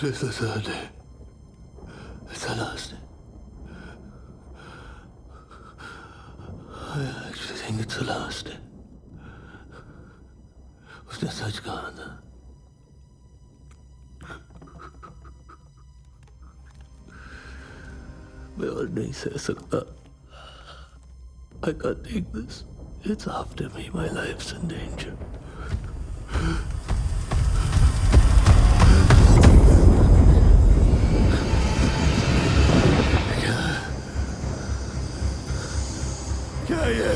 It's the third day. It's the last day. I actually think it's the last day. उसने सच कहा था. मैं और नहीं सह सकता. I can't take this. It's after me. My life's in danger. क्या ये?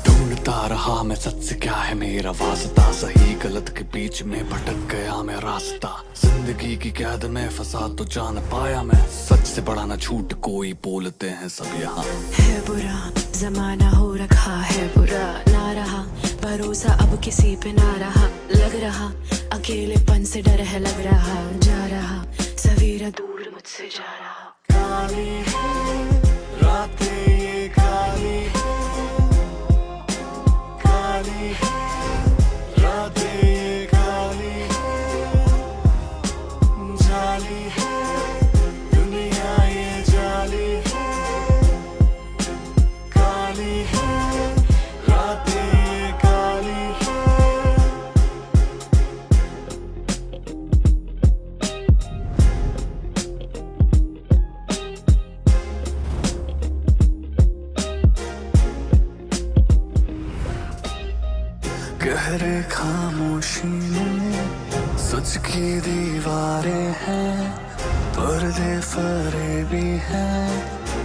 ढूंढता रहा मैं सच से क्या है मेरा वास्ता, सही गलत के बीच में भटक गया मैं रास्ता। जिंदगी की कैद में फंसा तो जान पाया मैं, सच से बड़ा ना झूठ कोई बोलते हैं सब यहाँ। है बुरा जमाना हो रखा है, बुरा ना रहा भरोसा अब किसी पे ना रहा, लग रहा अकेलेपन से डर है, लग रहा जा रहा सवेरा दूर मुझसे जा रहा। काली रातें ये काली, काली रातें ये काली, जाली दुनिया ये जाली, काली रातें ये काली। सच की दीवारें हैं, पर्दे फरेबी हैं,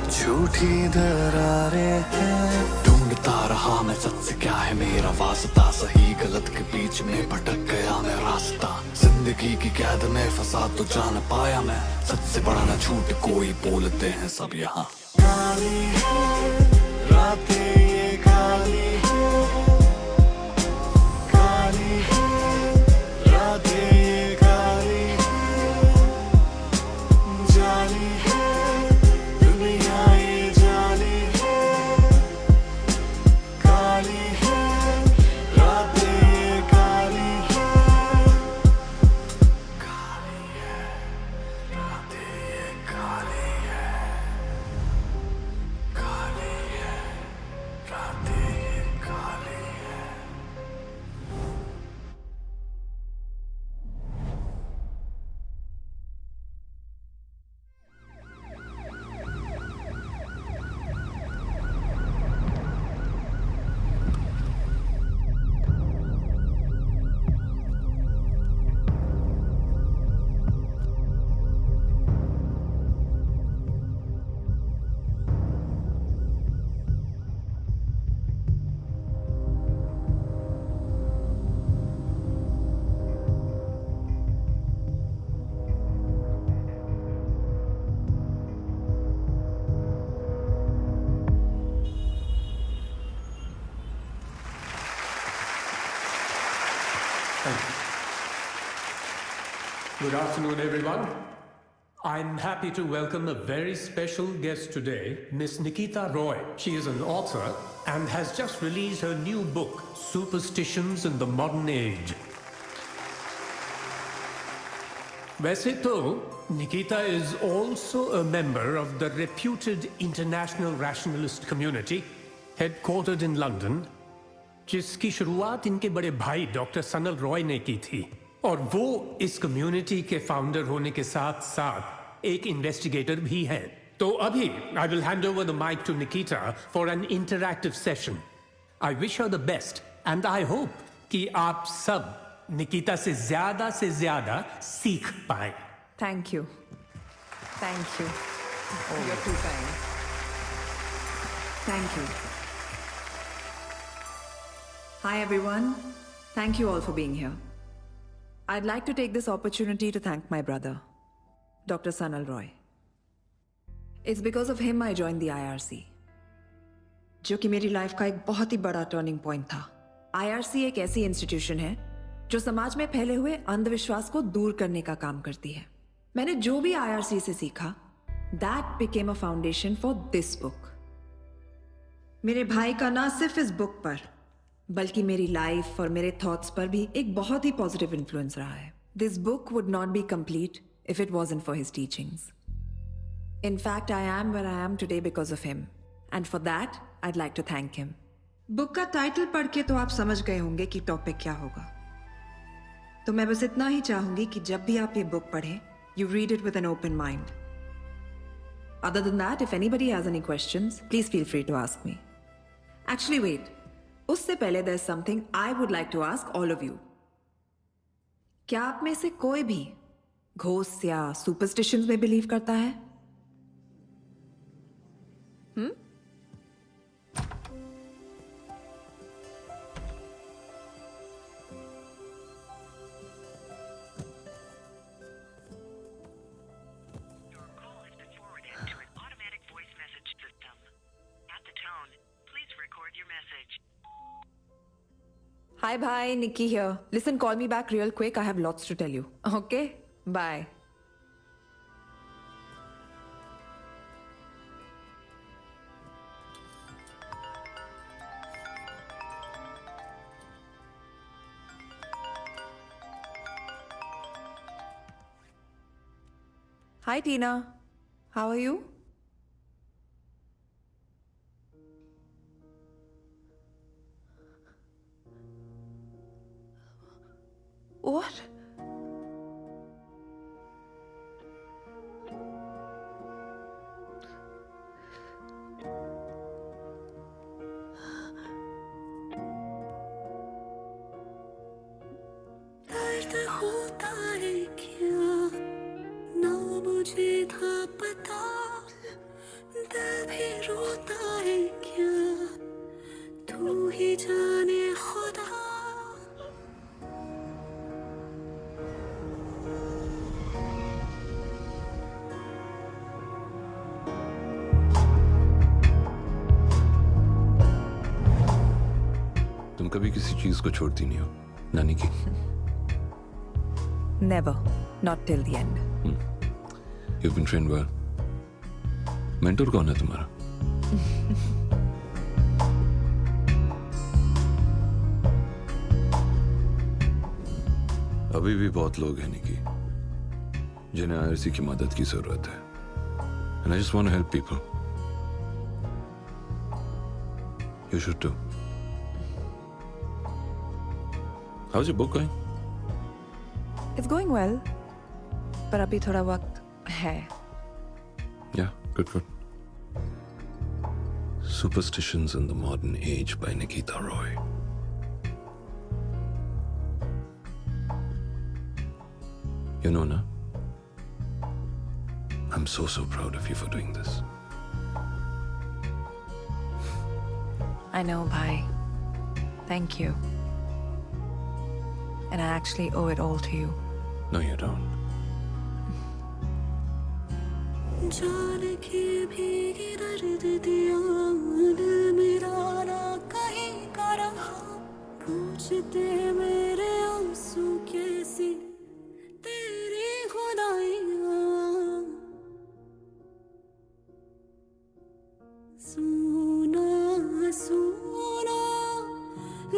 झूठी दरारें हैं। ढूंढता रहा मैं सच से क्या है मेरा वास्ता, सही गलत के बीच में भटक गया मैं रास्ता। जिंदगी की कैद में फंसा तो जान पाया मैं, सच से बड़ा ना झूठ कोई बोलते हैं सब यहाँ। काली है रातें ये काली है, काली है रातें ये काली है, जाली है दुनिया ये जाली है, काली है रातें ये काली है, काली है रातें ये काली है, काली है रातें ये काली है। Good afternoon, everyone. I'm happy to welcome a very special guest today, Miss Nikita Roy. She is an author and has just released her new book, Superstitions in the Modern Age. वैसे तो Nikita is also a member of the reputed international rationalist community, headquartered in London, जिसकी शुरुआत इनके बड़े भाई doctor Sanal Roy ने की थी, और वो इस कम्युनिटी के फाउंडर होने के साथ साथ एक इन्वेस्टिगेटर भी है। तो अभी I will hand over the mic to Nikita for an interactive session. I wish her the best and I hope कि आप सब निकिता से ज्यादा सीख पाए। Thank you. Thank you. You're too kind. Thank you. Hi everyone. Thank you all for being here. I'd like to take this opportunity to thank my brother, Dr. Sanal Roy. It's because of him I joined the IRC, जो कि मेरी life का एक बहुत ही बड़ा turning point था। IRC एक ऐसी इंस्टीट्यूशन है जो समाज में फैले हुए अंधविश्वास को दूर करने का काम करती है। मैंने जो भी IRC से सीखा, that became a foundation for this book. मेरे भाई का ना सिर्फ इस बुक पर, बल्कि मेरी लाइफ और मेरे थॉट्स पर भी एक बहुत ही पॉजिटिव इन्फ्लुएंस रहा है। This book would not be complete if it wasn't for his teachings. In fact I am where I am today because of him, and for that I'd like to thank him. Book का title पढ़ के तो आप समझ गए होंगे कि topic क्या होगा, तो मैं बस इतना ही चाहूंगी कि जब भी आप ये बुक पढ़ें, you read it with an open mind. Other than that, if anybody has any questions, please feel free to ask me. Actually wait, उससे पहले there is something I would like to ask all of you. क्या आप में से कोई भी ghost या superstitions में बिलीव करता है? Your call has been forwarded to an automatic voice message system. At the tone, please record your message. Hi, bye. Nikki here. Listen, call me back real quick. I have lots to tell you. Okay? Bye. Hi, Tina. How are you? What? दर्द होता मुझे था पता दिल भी रोता है क्या तू ही जाने खुदा तुम कभी किसी चीज को छोड़ती नहीं हो नानी की Never. Not till the end. You've been trained well. Mentor कौन है तुम्हारा? अभी भी बहुत लोग हैं निकी जिन्हें आईआरसी की मदद की जरूरत है and I just want to help people. You should too. How's your book going? It's going well. पर अभी थोड़ा वक्त है. Yeah, good. Superstitions in the Modern Age by Nikita Roy. You know, na? I'm so proud of you for doing this. I know, bhai. Thank you. And I actually owe it all to you. No, you don't. जान के भीगी दर्द दिया दिल मेरा ना कहीं का रहा पूछते मेरे आंसू कैसी तेरी खुदाइयाँ सुना सुना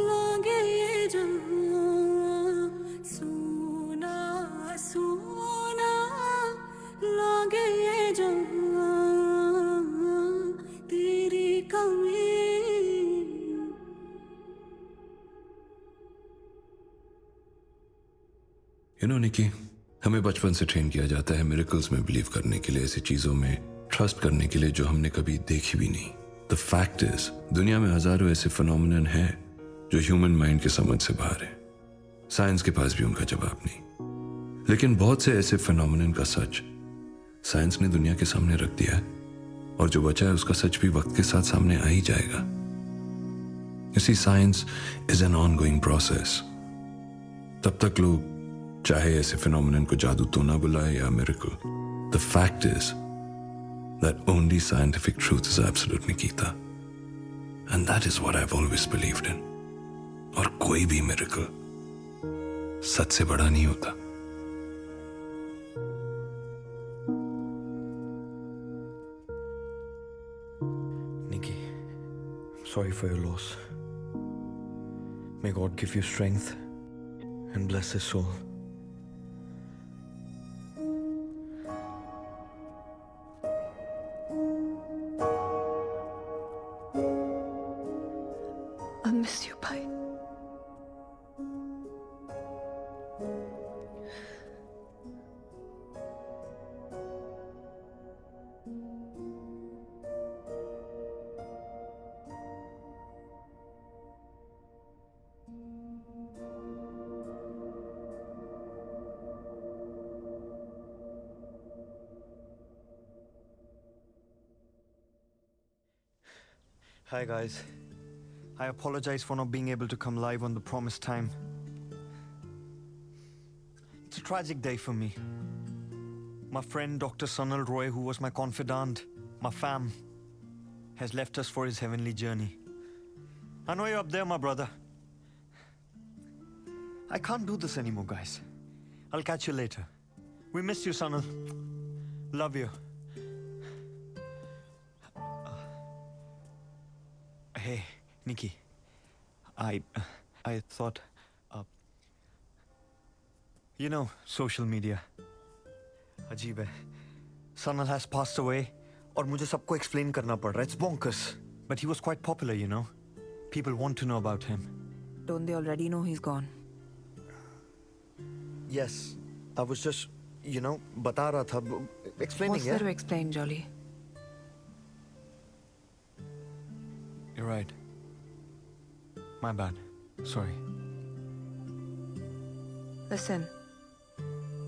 लागे ये जहाँ सुना सुना लागे ये जहाँ तेरी कमी You know, निकी हमें बचपन से ट्रेन किया जाता है मिरेकल्स में बिलीव करने के लिए ऐसी चीजों में ट्रस्ट करने के लिए जो हमने कभी देखी भी नहीं द फैक्ट इज दुनिया में हजारों ऐसे फिनोमिनन हैं जो ह्यूमन माइंड के समझ से बाहर है साइंस के पास भी उनका जवाब नहीं लेकिन बहुत से ऐसे फिनोमिनन का सच साइंस ने दुनिया के सामने रख दिया है और जो बचा है उसका सच भी वक्त के साथ सामने आ ही जाएगा You see, science is an ongoing process. तब तक लोग चाहे ऐसे फिनोमिनन को जादू तो ना बुलाए या miracle The fact is that only scientific truth is absolute, Nikita. And that is what I've always believed in. और कोई भी मिरेकल सच से बड़ा नहीं होता Nikki, I'm sorry for your loss. May God give you strength and bless his soul. I miss you, bhai. Hi guys. I apologize for not being able to come live on the promised time. It's a tragic day for me. My friend Dr. Sanal Roy, who was my confidant, my fam, has left us for his heavenly journey. I know you're up there, my brother. I can't do this anymore, guys. I'll catch you later. We miss you, Sanal. Love you. Hey, Nikki. I thought, you know, social media. अजीब है. Sanal has passed away, और मुझे सबको explain करना पड़ रहा है. It's bonkers. But he was quite popular, you know. People want to know about him. Don't they already know he's gone? Yes, I was just, you know, बता रहा था, explaining. What's there to explain, Jolly? You're right. My bad. Sorry. Listen,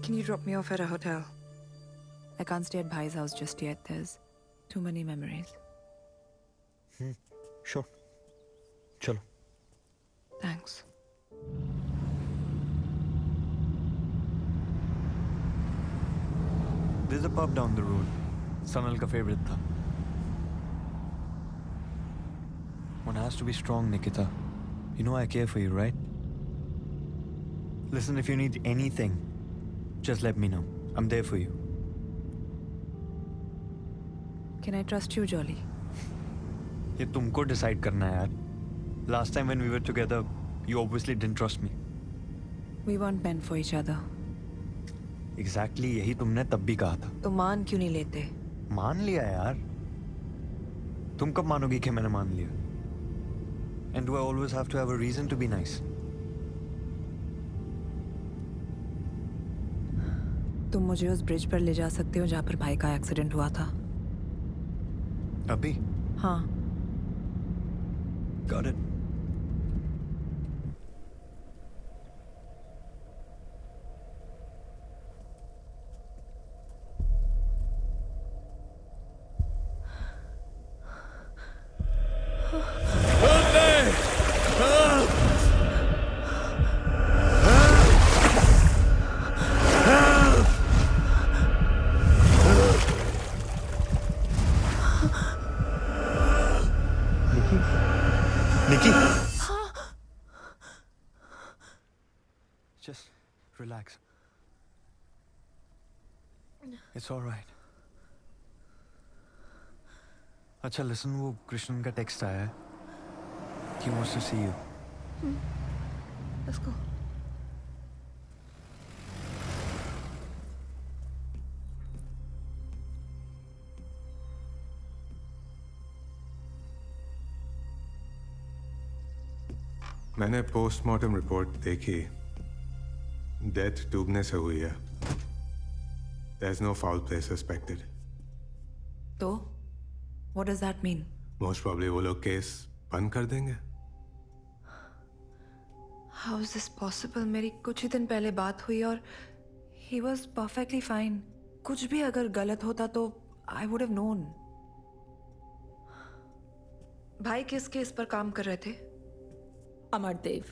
can you drop me off at a hotel? I can't stay at Bhai's house just yet. There's too many memories. Sure. Chalo. Thanks. There's a pub down the road. Sanal ka favorite tha. One has to be strong, Nikita. You know I care for you, right? Listen, if you need anything, just let me know. I'm there for you. Can I trust you, Jolly? ये तुमको decide करना है यार. Last time when we were together, you obviously didn't trust me. We weren't meant for each other. Exactly यही तुमने तब भी कहा था. तो मान क्यों नहीं लेते? मान लिया यार. तुम कब मानोगी कि मैंने मान लिया? And do I always have to have a reason to be nice? तुम मुझे उस ब्रिज पर ले जा सकते हो जहाँ पर भाई का एक्सीडेंट हुआ था? अभी? हाँ. Got it. Nikki? Just relax. It's all right. अच्छा listen, वो कृष्णन का टेक्स्ट आया है. He wants to see you. Let's go. मैंने पोस्टमार्टम रिपोर्ट देखी. डेथ डूबने से हुई है. There's no foul play suspected. तो? What does that mean? Most probably वो लोग केस बंद कर देंगे. How is this possible? मेरी कुछ ही दिन पहले बात हुई और he was perfectly fine. कुछ भी अगर गलत होता तो I would have known. भाई किस केस पर काम कर रहे थे? Amardev.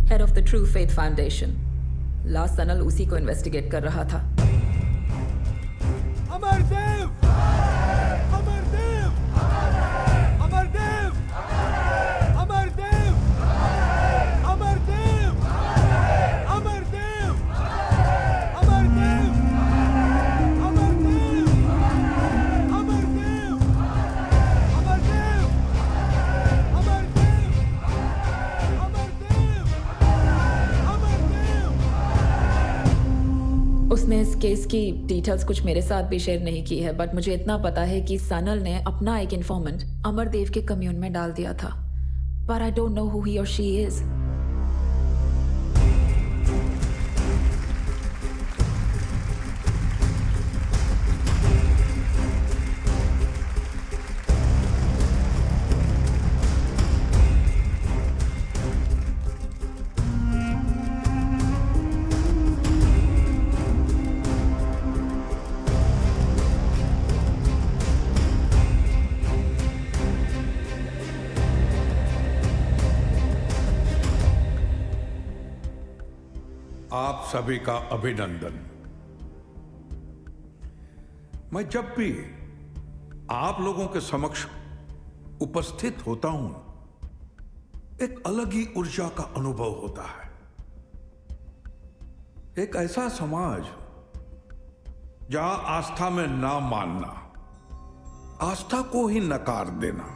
Head of the true faith foundation. Last Sanal उसी को इन्वेस्टिगेट कर रहा था. अमरदेव! अमरदेव! अमरदेव! अमरदेव! अमरदेव! अमरदेव! अमरदेव! अमरदेव! अमरदेव! अमरदेव! उसने इस केस की डिटेल्स कुछ मेरे साथ भी शेयर नहीं की है, बट मुझे इतना पता है कि सनल ने अपना एक इन्फॉर्मेंट अमरदेव के कम्यून में डाल दिया था. But I don't know who he और शी इज. आप सभी का अभिनंदन. मैं जब भी आप लोगों के समक्ष उपस्थित होता हूं, एक अलग ही ऊर्जा का अनुभव होता है. एक ऐसा समाज जहां आस्था में ना मानना, आस्था को ही नकार देना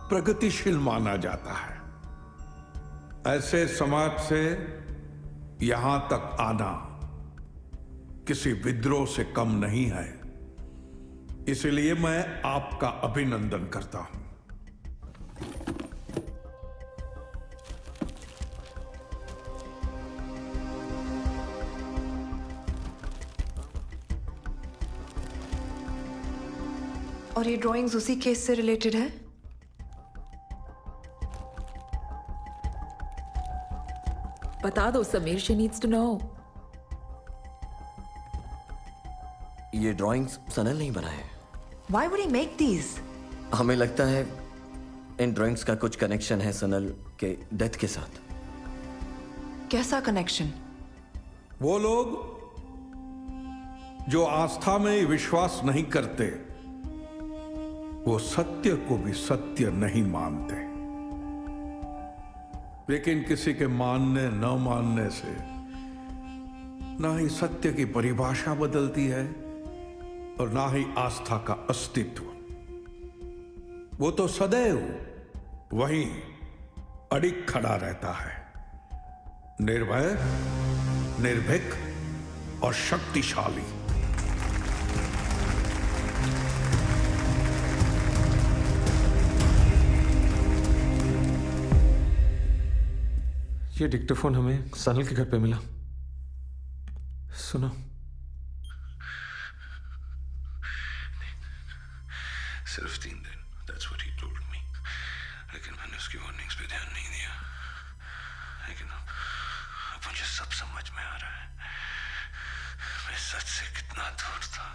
प्रगतिशील माना जाता है. ऐसे समाज से यहां तक आना किसी विद्रोह से कम नहीं है. इसलिए मैं आपका अभिनंदन करता हूं. और ये ड्राइंग्स उसी केस से रिलेटेड है? बता दो Sameer, she needs to know. ये ड्राइंग्स सनल नहीं बनाए। Why would he make these? हमें लगता है इन ड्राइंग्स का कुछ कनेक्शन है सनल के डेथ के साथ। कैसा कनेक्शन? वो लोग जो आस्था में विश्वास नहीं करते, वो सत्य को भी सत्य नहीं मानते। लेकिन किसी के मानने न मानने से ना ही सत्य की परिभाषा बदलती है और ना ही आस्था का अस्तित्व। वो तो सदैव वहीं अडिग खड़ा रहता है, निर्भय, निर्भीक और शक्तिशाली। ये डिक्टोफोन हमें सनल के घर पे मिला। सुनो। सिर्फ 3 दिन, that's what he told me. लेकिन मैंने उसकी वार्निंग्स पे ध्यान नहीं दिया। लेकिन अब मुझे सब समझ में आ रहा है, मैं सच से कितना दूर था।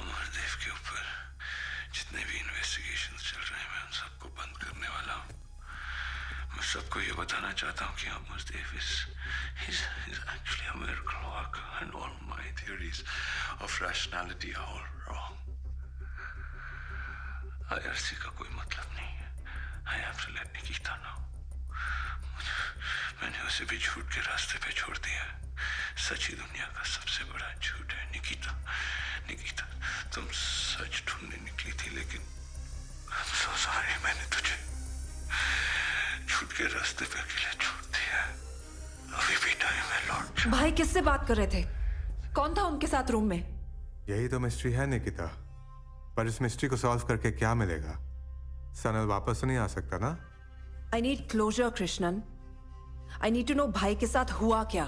अमरदेव के ऊपर जितने भी इन्वेस्टिगेशंस चल रहे हैं, मैं उन सबको बंद करने वाला हूँ। मैं सबको ये बताना चाहता हूँ कि Amardev is actually a miracle worker and all my theories of rationality are all wrong. IRC का कोई मतलब नहीं है। I have to let Nikita know. मैंने उसे भी झूठ के रास्ते पे छोड़ दिया है। सच ही दुनिया का सबसे बड़ा झूठ है। निकिता, तुम सच ढूंढने निकली थी, लेकिन I'm so sorry, मैंने तुझे झूठ के रास्ते पे अकेले छोड़ दिया। अभी भी टाइम है लौट जा। भाई किससे बात कर रहे थे? कौन था उनके साथ रूम में? यही तो मिस्ट्री है निकिता, पर इस मिस्ट्री को सॉल्व करके क्या मिलेगा? सनल वापस तो नहीं आ सकता ना? I need closure, Krishnan. I need to know भाई के साथ हुआ क्या।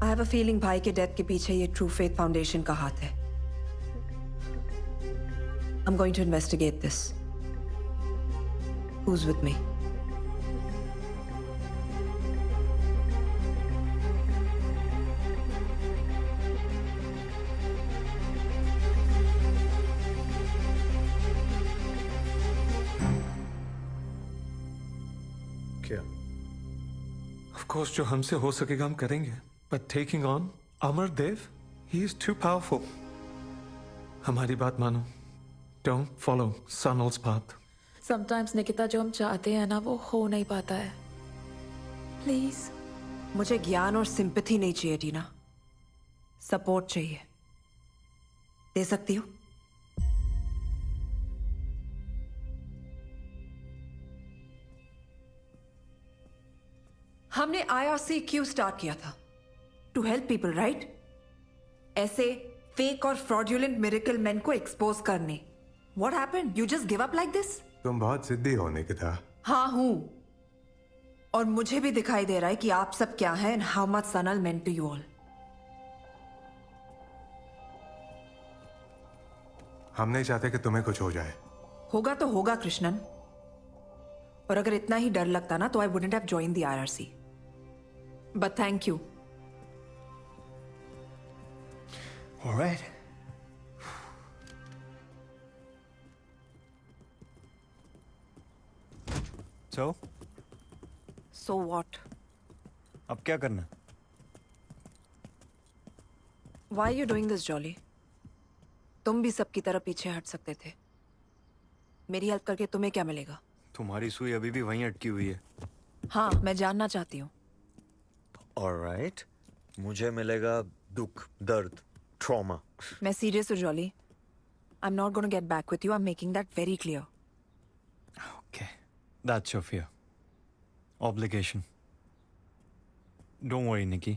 I have a feeling भाई के डेथ के पीछे ये ट्रू फेथ फाउंडेशन का हाथ है। I'm going to investigate this. Who's with me? क्या? Of course, जो हमसे हो सकेगा हम करेंगे। But taking on Amardev, he is too powerful. हमारी बात मानो। Don't follow Sanal's path. Sometimes Nikita, जो हम चाहते हैं ना, वो हो नहीं पाता है। प्लीज। मुझे ज्ञान और सिंपैथी नहीं चाहिए टीना, सपोर्ट चाहिए। दे सकती हो? हमने IRC क्यों स्टार्ट किया था? To help people, right? ऐसे फेक और फ्रॉडुलेंट मिरेकल मैन को एक्सपोज करने। What happened? You just give up like this? तुम बहुत जिद्दी हो निकिता। हाँ हूं, और मुझे भी दिखाई दे रहा है कि आप सब क्या हैं and how much Sanal meant to you all. हम नहीं चाहते कि तुम्हें कुछ हो जाए। होगा तो होगा कृष्णन, और अगर इतना ही डर लगता ना तो I wouldn't have joined the IRC. But thank you. All right. So what? अब क्या करना? Why are you doing this, Jolly? तुम भी सबकी तरह पीछे हट सकते थे। मेरी हेल्प करके तुम्हें क्या मिलेगा? तुम्हारी सुई अभी भी वहीं अटकी हुई है। हाँ, मैं जानना चाहती हूँ। Alright. मुझे मिलेगा दुख, दर्द, ट्रॉमा। मैं सीरियस हूँ jolly. I'm not going to get back with you. I'm making that very clear. Okay. That's your fear. Obligation. Don't worry, Nikki.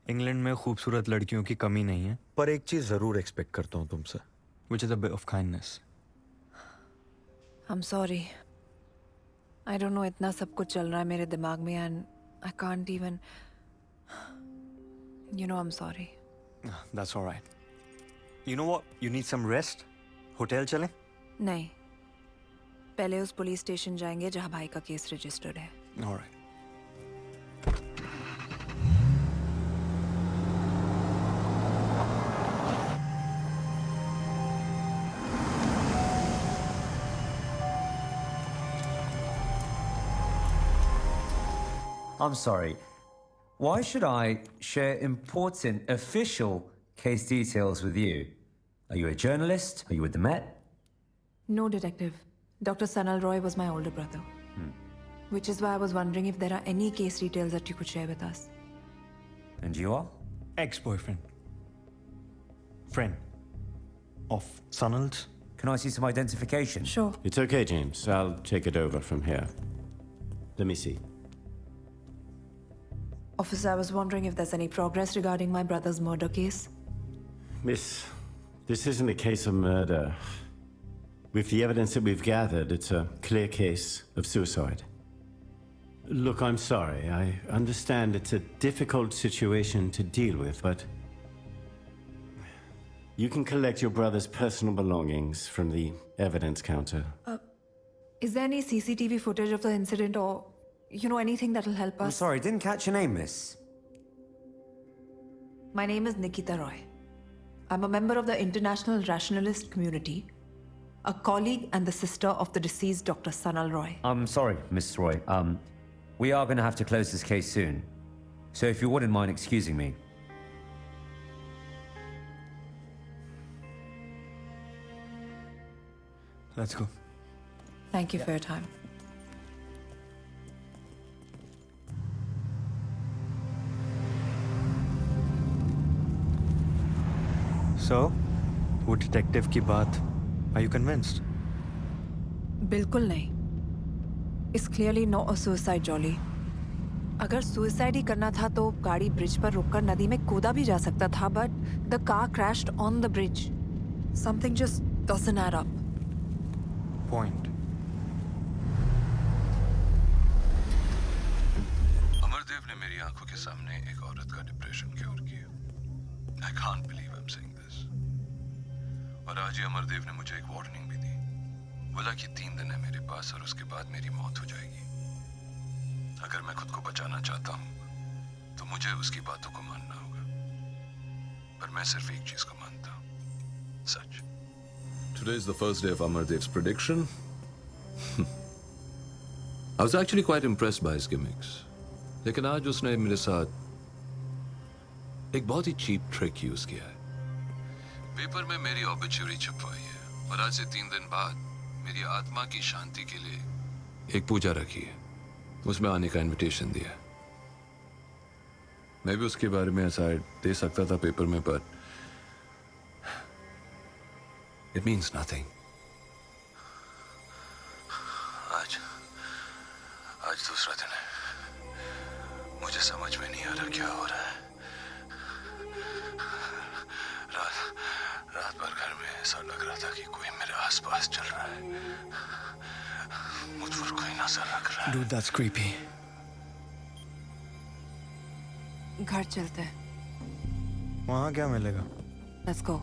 England में खूबसूरत लड़कियों की कमी नहीं है, पर एक चीज जरूर एक्सपेक्ट करता हूँ तुमसे, which is a bit of kindness. I'm sorry. I don't know, इतना सब कुछ चल रहा है मेरे दिमाग में and I can't even. You know I'm sorry. That's all right. You know what? You need some rest? Hotel चलें? नहीं, पहले उस पुलिस स्टेशन जाएंगे जहाँ भाई का केस रजिस्टर्ड है. All right. I'm sorry. Why should I share important official case details with you? Are you a journalist? Are you with the Met? No, Detective. Dr. Sanal Roy was my older brother. Which is why I was wondering if there are any case details that you could share with us. And you are? Ex-boyfriend. Friend. Of Sanal's. Can I see some identification? Sure. It's okay, James. I'll take it over from here. Let me see. Officer, I was wondering if there's any progress regarding my brother's murder case. Miss, this isn't a case of murder. With the evidence that we've gathered, it's a clear case of suicide. Look, I'm sorry. I understand it's a difficult situation to deal with, but you can collect your brother's personal belongings from the evidence counter. Is there any CCTV footage of the incident or, anything that'll help I'm us? sorry, didn't catch your name, miss. My name is Nikita Roy. I'm a member of the International Rationalist Community, a colleague and the sister of the deceased Dr. Sanal Roy. I'm sorry, Miss Roy. We are going to have to close this case soon. So if you wouldn't mind excusing me. Let's go. Thank you for your time. So, वो detective की बात, are you convinced? बिल्कुल नहीं. It's clearly not a suicide, Jolly. अगर suicide ही करना था तो गाड़ी ब्रिज पर रोककर नदी में कूदा भी जा सकता था, but the car crashed on the bridge. Something just doesn't add up. Point. Amardev ने मेरी आंखों के सामने एक औरत का डिप्रेशन क्योर किया. I can't believe I'm saying this. और आज ही अमरदेव ने मुझे एक वार्निंग भी दी. बोला कि 3 दिन है मेरे पास और उसके बाद मेरी मौत हो जाएगी. अगर मैं खुद को बचाना चाहता हूँ तो मुझे उसकी बातों को मानना होगा. पर मैं सिर्फ एक चीज को मानता हूँ, सच. Today is the first day of Amardev's prediction. I was actually quite impressed by his gimmicks. लेकिन आज उसने मेरे साथ एक बहुत ही चीप ट्रिक यूज किया है. पेपर में मेरी ऑबिचुरी छपवाई है और आज से 3 दिन बाद मेरी आत्मा की शांति के लिए एक पूजा रखी है. उसमें आने का इनविटेशन दिया. मैं भी उसके बारे में असाइड दे सकता था पेपर में, पर इट मीन्स नथिंग. आज दूसरा दिन है. मुझे समझ में नहीं आ रहा क्या हो रहा है. रात भर घर में ऐसा लग रहा था कि कोई मेरे आसपास चल रहा है. मुझ पर कोई नजर रख रहा है. Dude, that's creepy. घर चलते हैं. वहाँ क्या मिलेगा? Let's go.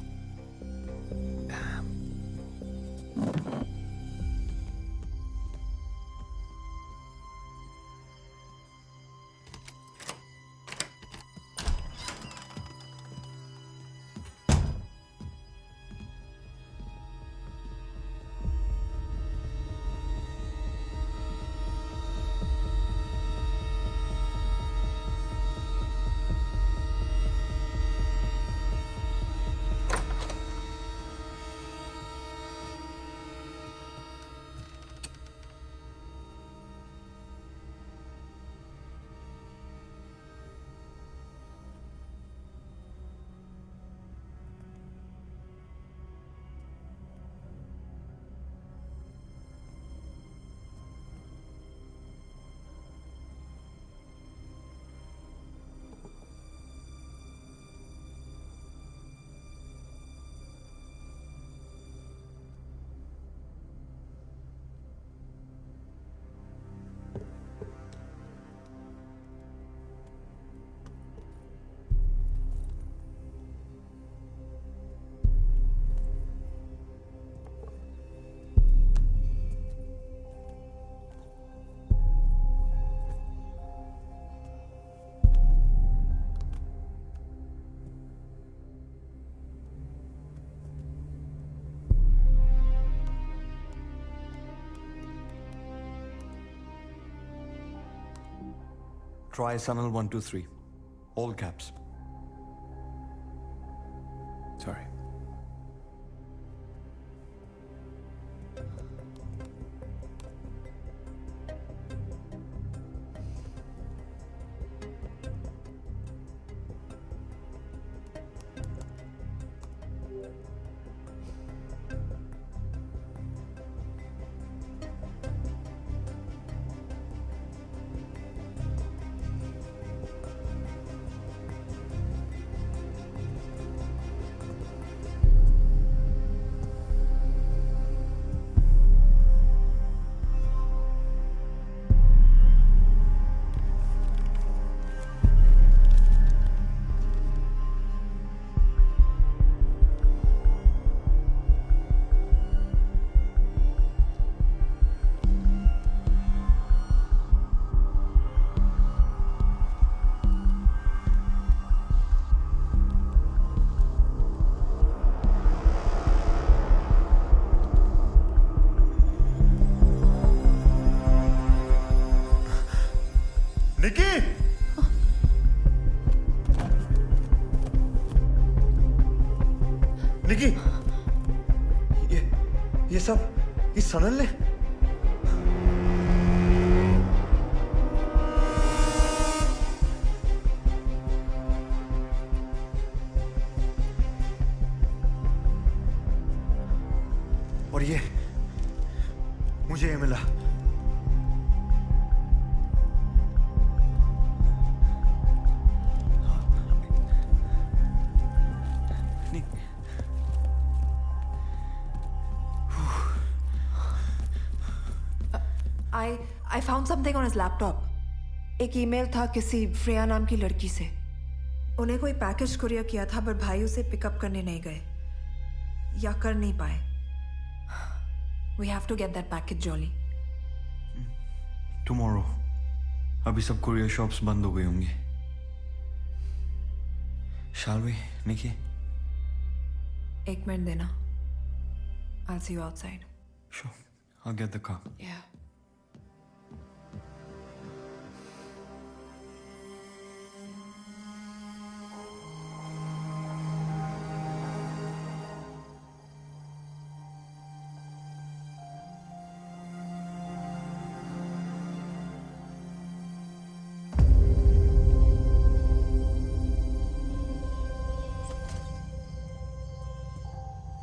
Try Sanal123. All caps. Sorry. निकी! निकी! ये सब इस सनल ने? और ये मुझे ये मिला। I found something on his laptop. एक ईमेल था किसी फ्रेया नाम की लड़की से। उन्हें कोई पैकेज कुरियर किया था पर भाई उसे पिकअप करने नहीं गए या कर नहीं पाए। We have to get that package, Jolly. Tomorrow. अभी सब कुरियर शॉप्स बंद हो गई होंगी। Shall we, Nikki? एक मिनट देना। I'll see you outside. Sure. I'll get the car. Yeah.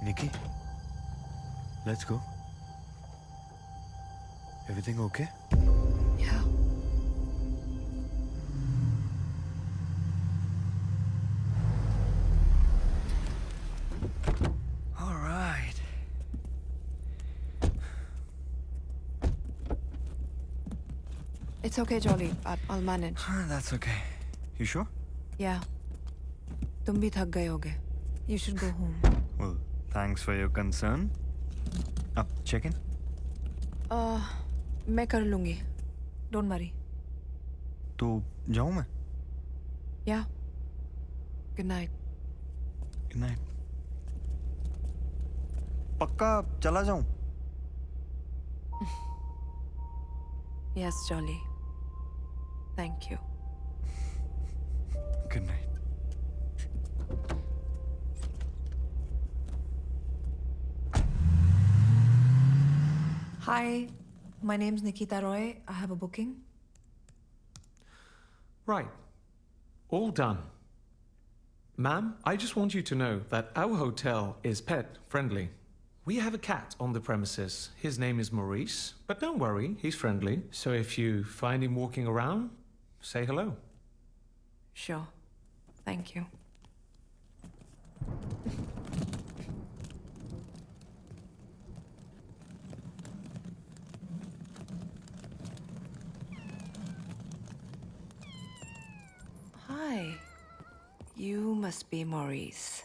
Nikki, let's go. Everything okay? Yeah. All right. It's okay, Jolly. I'll manage. That's okay. You sure? Yeah. तुम भी थक गए होगे. You should go home. Well, thanks for your concern. Up, check in. मैं कर लूंगी. Don't worry. तो जाऊं मैं? Yeah. Good night. Good night. पक्का चला जाऊं? Yes, Jolly. Thank you. Good night. Hi, my name's Nikita Roy. I have a booking. Right. All done. Ma'am, I just want you to know that our hotel is pet friendly. We have a cat on the premises. His name is Maurice, but don't worry, he's friendly. So if you find him walking around, say hello. Sure. Thank you. Hi. You must be Maurice.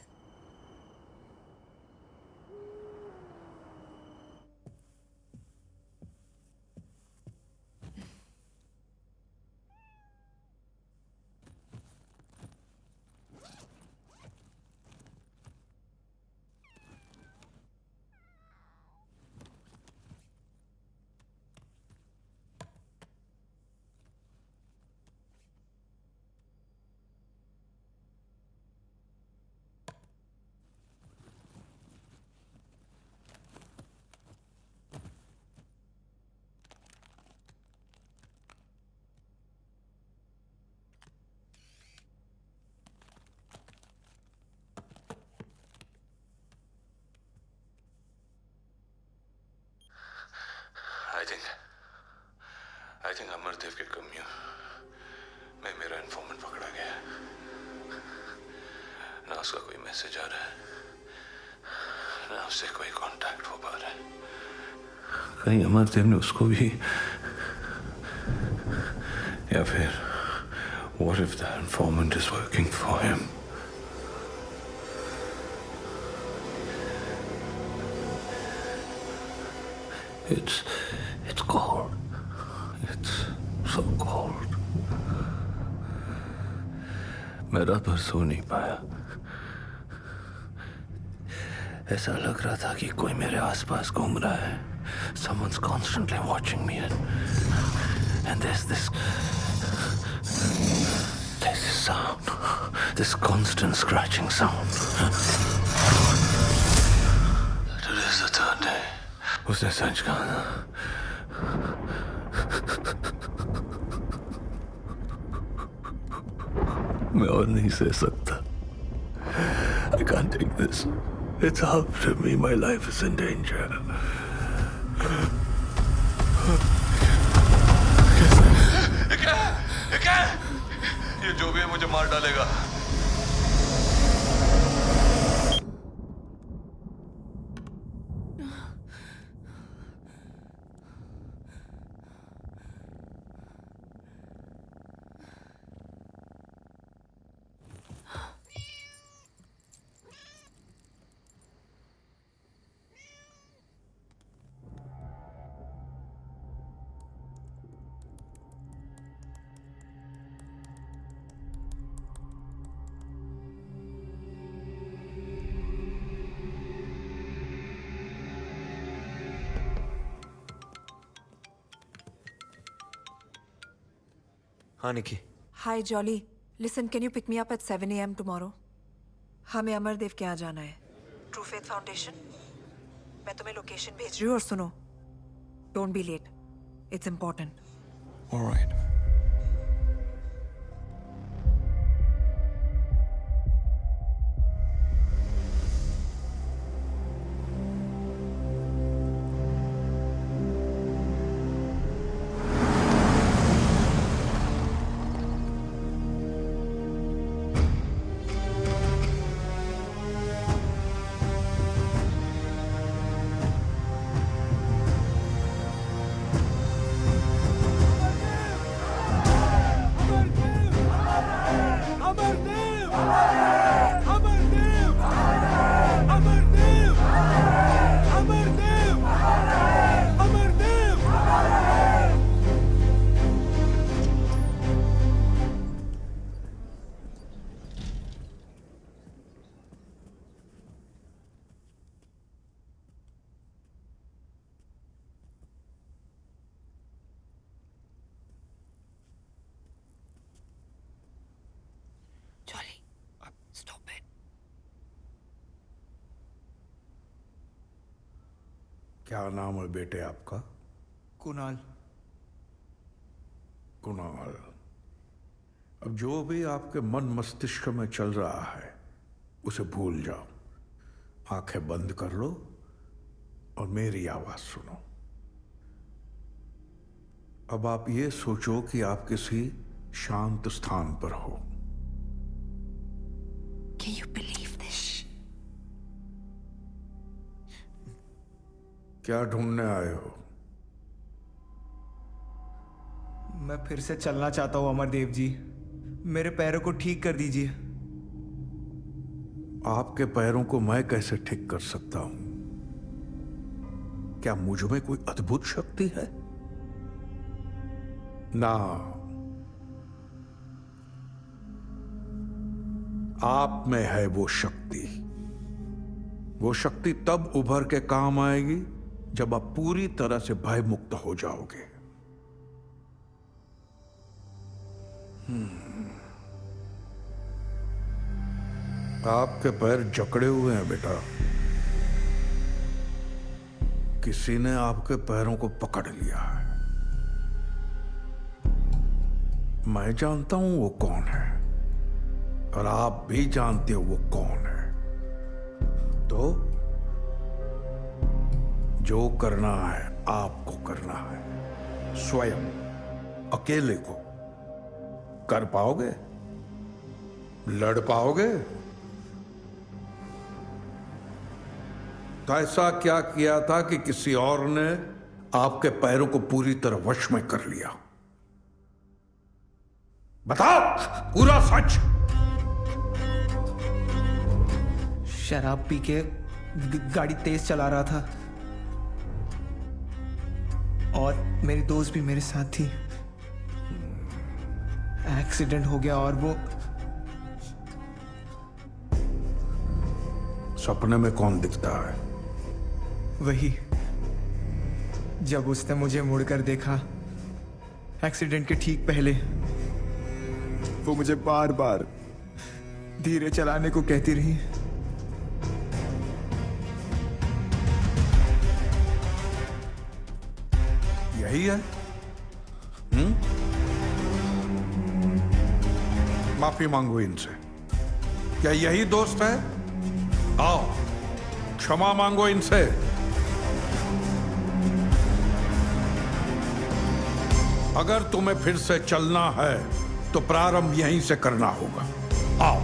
I think Amardev के कम्यू में मेरा informant पकड़ा गया है। ना उसका कोई message आ रहा है, ना उससे कोई कांटेक्ट हो पा रहा है। कहीं अमरदेव ने उसको भी, या फिर what if the informant is working for him? It's cold. It's so cold. मैं रात भर सो नहीं पाया। ऐसा लग रहा था कि कोई मेरे आसपास घूम रहा है। Someone's constantly watching me, and there's this sound, this constant scratching sound. Today's the third day. उसने सच कहा ना। मैं और नहीं सह सकता। I can't take this. It's after me. My life is in danger. ये जो भी है मुझे मार डालेगा। हाँ निकी। Hi, Jolly. Listen, can you pick me up at 7 a.m. tomorrow? हमें अमरदेव के यहाँ जाना है। True faith foundation. मैं तुम्हें लोकेशन भेज रही हूँ और सुनो, don't be late. It's important. All right. क्या नाम है बेटे आपका? कुणाल। कुणाल, अब जो भी आपके मन मस्तिष्क में चल रहा है उसे भूल जाओ। आंखें बंद कर लो और मेरी आवाज सुनो। अब आप ये सोचो कि आप किसी शांत स्थान पर हो। Can you believe this? क्या ढूंढने आए हो? मैं फिर से चलना चाहता हूँ अमरदेव जी। मेरे पैरों को ठीक कर दीजिए। आपके पैरों को मैं कैसे ठीक कर सकता हूं? क्या मुझ में कोई अद्भुत शक्ति है? ना, आप में है वो शक्ति। वो शक्ति तब उभर के काम आएगी जब आप पूरी तरह से भयमुक्त हो जाओगे। आपके पैर जकड़े हुए हैं बेटा। किसी ने आपके पैरों को पकड़ लिया है। मैं जानता हूं वो कौन है और आप भी जानते हो वो कौन है। तो जो करना है आपको करना है, स्वयं। अकेले को कर पाओगे? लड़ पाओगे? तो ऐसा क्या किया था कि किसी और ने आपके पैरों को पूरी तरह वश में कर लिया? बताओ पूरा सच। शराब पी के गाड़ी तेज चला रहा था और मेरी दोस्त भी मेरे साथ थी। एक्सीडेंट हो गया और वो सपने में कौन दिखता है? वही, जब उसने मुझे मुड़कर देखा एक्सीडेंट के ठीक पहले, वो मुझे बार बार धीरे चलाने को कहती रही। यही है? माफी मांगो इनसे। क्या यही दोस्त है? आओ क्षमा मांगो इनसे। अगर तुम्हें फिर से चलना है तो प्रारंभ यहीं से करना होगा। आओ।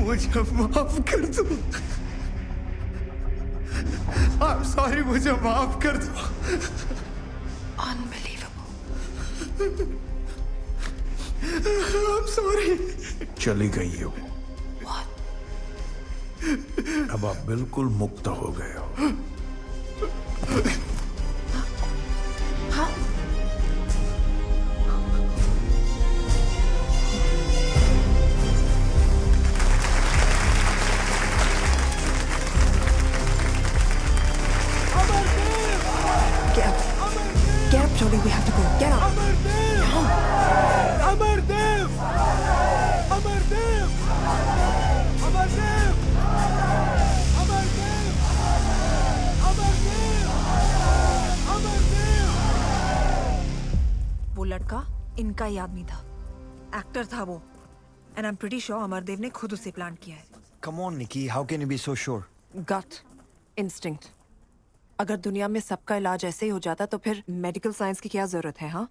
मुझे माफ कर दो। I'm sorry, मुझे माफ कर दो। Unbelievable. I'm sorry. चली गई हो। What? अब आप बिल्कुल मुक्त हो गए हो। Get up, Jolly. We have to go. Get up. Amardev! Amardev! Amardev! Amardev! Amardev! Amardev! वो लड़का इनका ही आदमी था। एक्टर था वो। And I'm pretty sure Amardev ने खुद उसे प्लान किया है। Come on, Nikki. How can you be so sure? Gut, instinct. अगर दुनिया में सबका इलाज ऐसे ही हो जाता तो फिर मेडिकल साइंस की क्या जरूरत है? हाँ?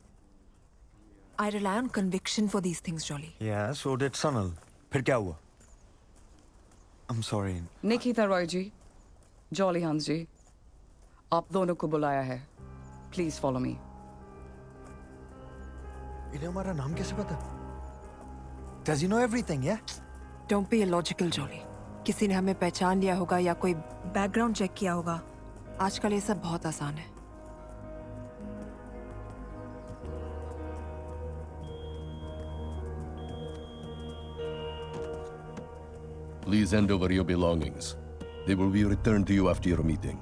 I rely on conviction for these things, Jolly. Yeah, so did Sanal. फिर क्या हुआ? I'm sorry. निकिता रॉय जी, जॉली हंस जी, आप दोनों को बुलाया है। Please follow me. इन्हें हमारा नाम कैसे पता? Does he know everything, yeah? Don't be illogical, Jolly. किसी ने हमें पहचान लिया होगा या कोई बैकग्राउंड चेक किया होगा। आजकल ये सब बहुत आसान है। Please hand over your belongings. They will be returned to you after your meeting.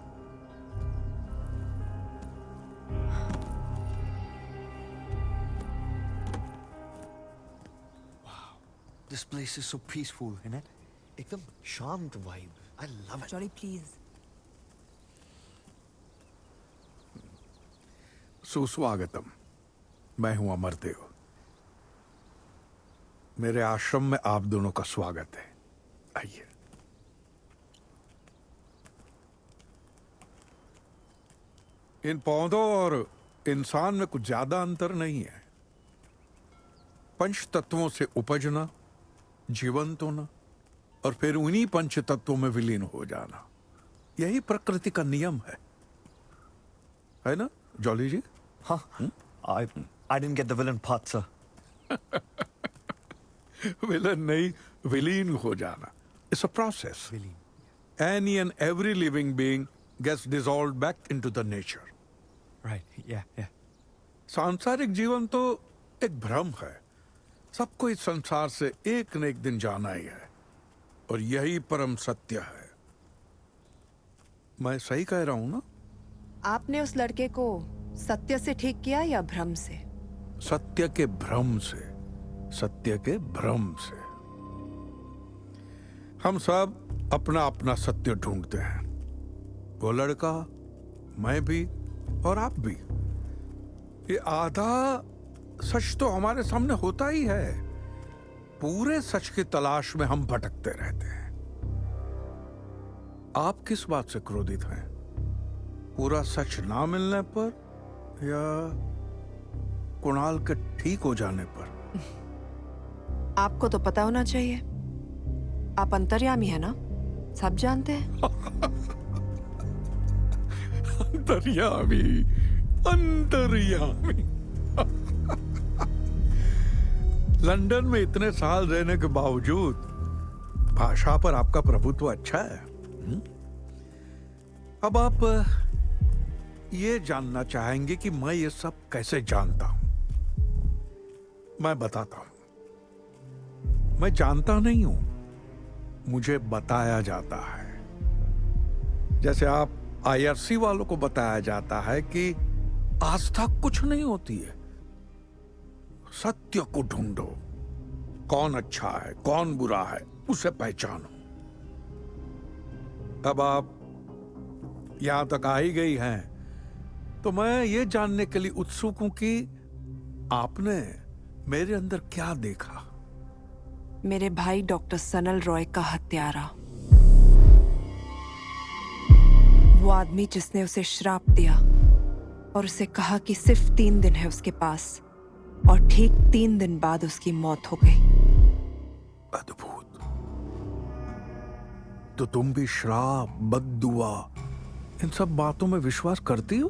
This place is so peaceful, isn't it? एकदम शांत vibe. I love it. Jolly, please. सुस्वागतम। मैं हूं अमरदेव। मेरे आश्रम में आप दोनों का स्वागत है। आइए। इन पौधों और इंसान में कुछ ज्यादा अंतर नहीं है। पंच तत्वों से उपजना, जीवंत होना और फिर उन्हीं पंच तत्वों में विलीन हो जाना, यही प्रकृति का नियम है ना जॉली जी? हाँ। I didn't get the villain part, sir. Villain नहीं, विलीन हो जाना। It's a process. Any and every living being gets dissolved back into the nature. Right. Yeah. सांसारिक जीवन तो एक भ्रम है। सबको इस संसार से एक न एक दिन जाना ही है और यही परम सत्य है। मैं सही कह रहा हूं ना? आपने उस लड़के को सत्य से ठीक किया या भ्रम से? सत्य के भ्रम से। सत्य के भ्रम से। हम सब अपना अपना सत्य ढूंढते हैं। वो लड़का, मैं भी और आप भी। ये आधा सच तो हमारे सामने होता ही है। पूरे सच की तलाश में हम भटकते रहते हैं। आप किस बात से क्रोधित हैं? पूरा सच ना मिलने पर या कुणाल के ठीक हो जाने पर? आपको तो पता होना चाहिए, आप अंतर्यामी है ना, सब जानते हैं। अंतर्यामी, अंतर्यामी। लंदन में इतने साल रहने के बावजूद भाषा पर आपका प्रभुत्व अच्छा है। अब आप ये जानना चाहेंगे कि मैं ये सब कैसे जानता हूं। मैं बताता हूं। मैं जानता नहीं हूं, मुझे बताया जाता है। जैसे आप आईआरसी वालों को बताया जाता है कि आस्था कुछ नहीं होती है, सत्य को ढूंढो, कौन अच्छा है कौन बुरा है उसे पहचानो। अब आप यहां तक आ ही गई हैं, तो मैं ये जानने के लिए उत्सुक हूं कि आपने मेरे अंदर क्या देखा। मेरे भाई डॉक्टर सनल रॉय का हत्यारा, वो आदमी जिसने उसे श्राप दिया और उसे कहा कि सिर्फ 3 दिन है उसके पास, और ठीक 3 दिन बाद उसकी मौत हो गई। अद्भुत। तो तुम भी श्राप, बद्दुआ, इन सब बातों में विश्वास करती हो?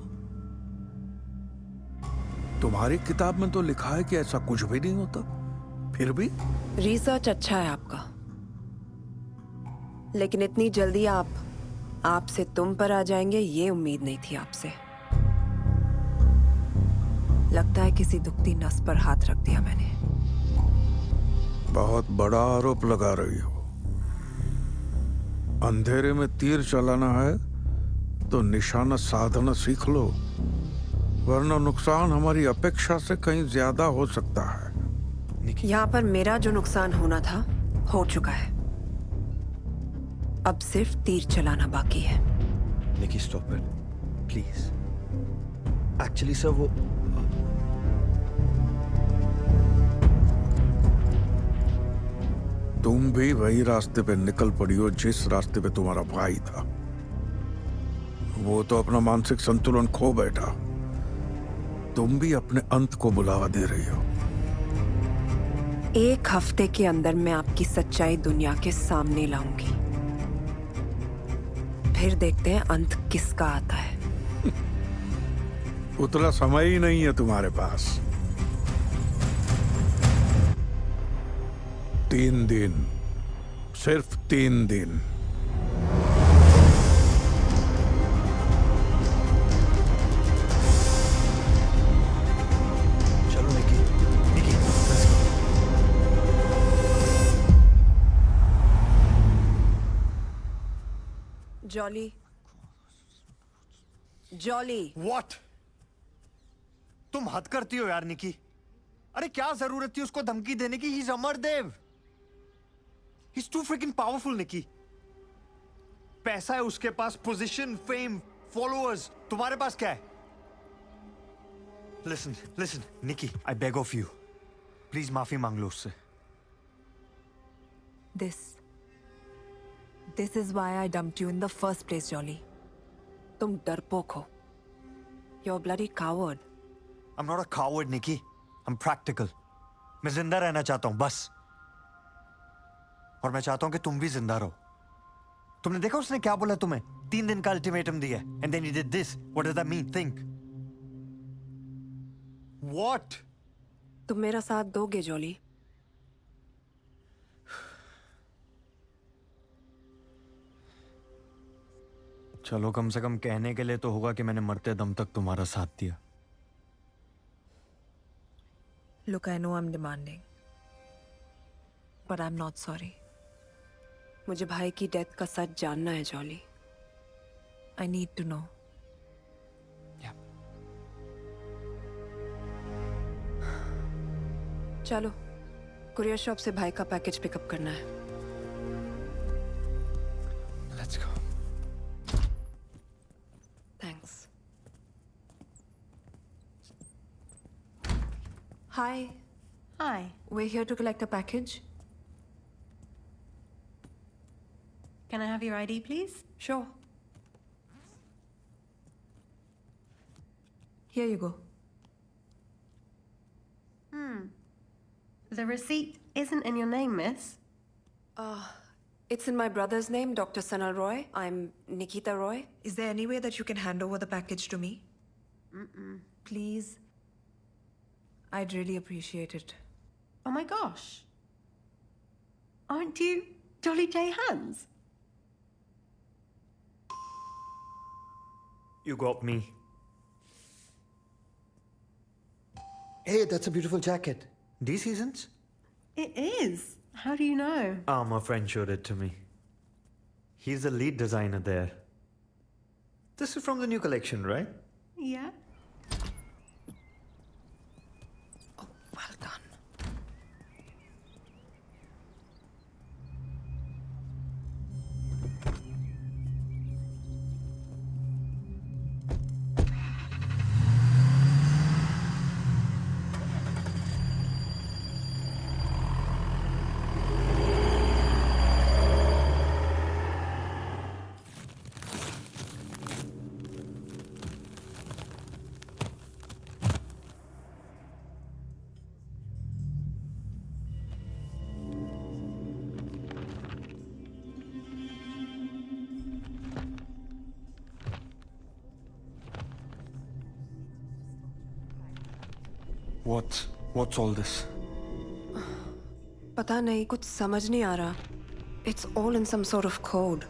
तुम्हारी किताब में तो लिखा है कि ऐसा कुछ भी नहीं होता, फिर भी? रिसर्च अच्छा है आपका, लेकिन इतनी जल्दी आप से तुम पर आ जाएंगे ये उम्मीद नहीं थी आपसे। लगता है किसी दुखती नस पर हाथ रख दिया मैंने। बहुत बड़ा आरोप लगा रही हो। अंधेरे में तीर चलाना है तो निशाना साधना सीख लो, वरना नुकसान हमारी अपेक्षा से कहीं ज्यादा हो सकता है। यहाँ पर मेरा जो नुकसान होना था हो चुका है, अब सिर्फ तीर चलाना बाकी है। Nikki stop it please. Actually sir वो तुम भी वही रास्ते पे निकल पड़ी हो जिस रास्ते पे तुम्हारा भाई था। वो तो अपना मानसिक संतुलन खो बैठा, तुम भी अपने अंत को बुलावा दे रही हो। 1 हफ्ते के अंदर मैं आपकी सच्चाई दुनिया के सामने लाऊंगी, फिर देखते हैं अंत किसका आता है। उतना समय ही नहीं है तुम्हारे पास। 3 दिन, सिर्फ 3 दिन। चलो निकी, निकी, let's go. Jolly, jolly. What? तुम हद करती हो यार निकी। अरे क्या जरूरत थी उसको धमकी देने की? He's Amardev. He's too freaking powerful, निकी। पैसा है उसके पास, पोजीशन, फेम, फॉलोअर्स। तुम्हारे पास क्या है? Listen, listen, Nikki, I beg of you. Please माफी मांग लो उससे। This is why I dumped you in the first place, Jolly. तुम डरपोक हो। You're a bloody coward. I'm not a coward, Nikki. I'm practical. मैं जिंदा रहना चाहता हूं बस। और मैं चाहता हूं कि तुम भी जिंदा रहो। तुमने देखा उसने क्या बोला तुम्हें? 3 दिन का अल्टीमेटम दिया। And then you did this. What does that mean? Think. What? तुम मेरा साथ दोगे, जॉली? चलो कम से कम कहने के लिए तो होगा कि मैंने मरते दम तक तुम्हारा साथ दिया। Look, I know I'm demanding, but I'm not sorry. मुझे भाई की डेथ का सच जानना है, jolly. I need to know. चलो, कुरियर शॉप से भाई का पैकेज पिकअप करना है। Let's go. Thanks. Hi. Hi. Hi. We're here to collect a package. Can I have your ID, please? Sure. Here you go. The receipt isn't in your name, miss. It's in my brother's name, Dr. Sanal Roy. I'm Nikita Roy. Is there any way that you can hand over the package to me? Please. I'd really appreciate it. Oh my gosh. Aren't you Jolly J. Hans? You got me. Hey, that's a beautiful jacket. D Seasons? It is. How do you know? My friend showed it to me. He's the lead designer there. This is from the new collection, right? Yeah. Well done. What's all this? पता नहीं कुछ समझ नहीं आ रहा. It's all in some sort of code.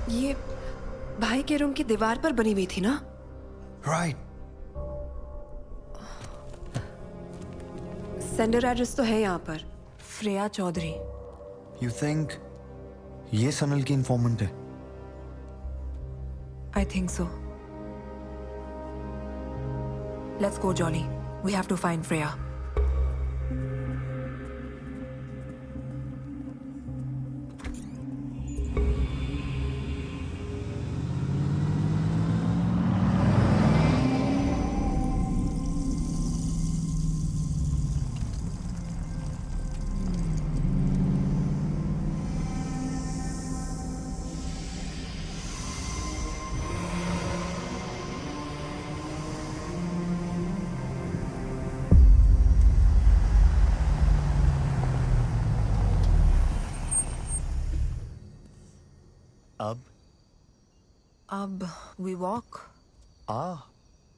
ये भाई के room की दीवार पर बनी हुई थी ना? Right. सेंडर एड्रेस तो है यहाँ पर. श्रेया चौधरी. You think ये सनल की इंफॉर्मेंट है? I think so. Let's go, Jolly. We have to find Freya. अब we walk.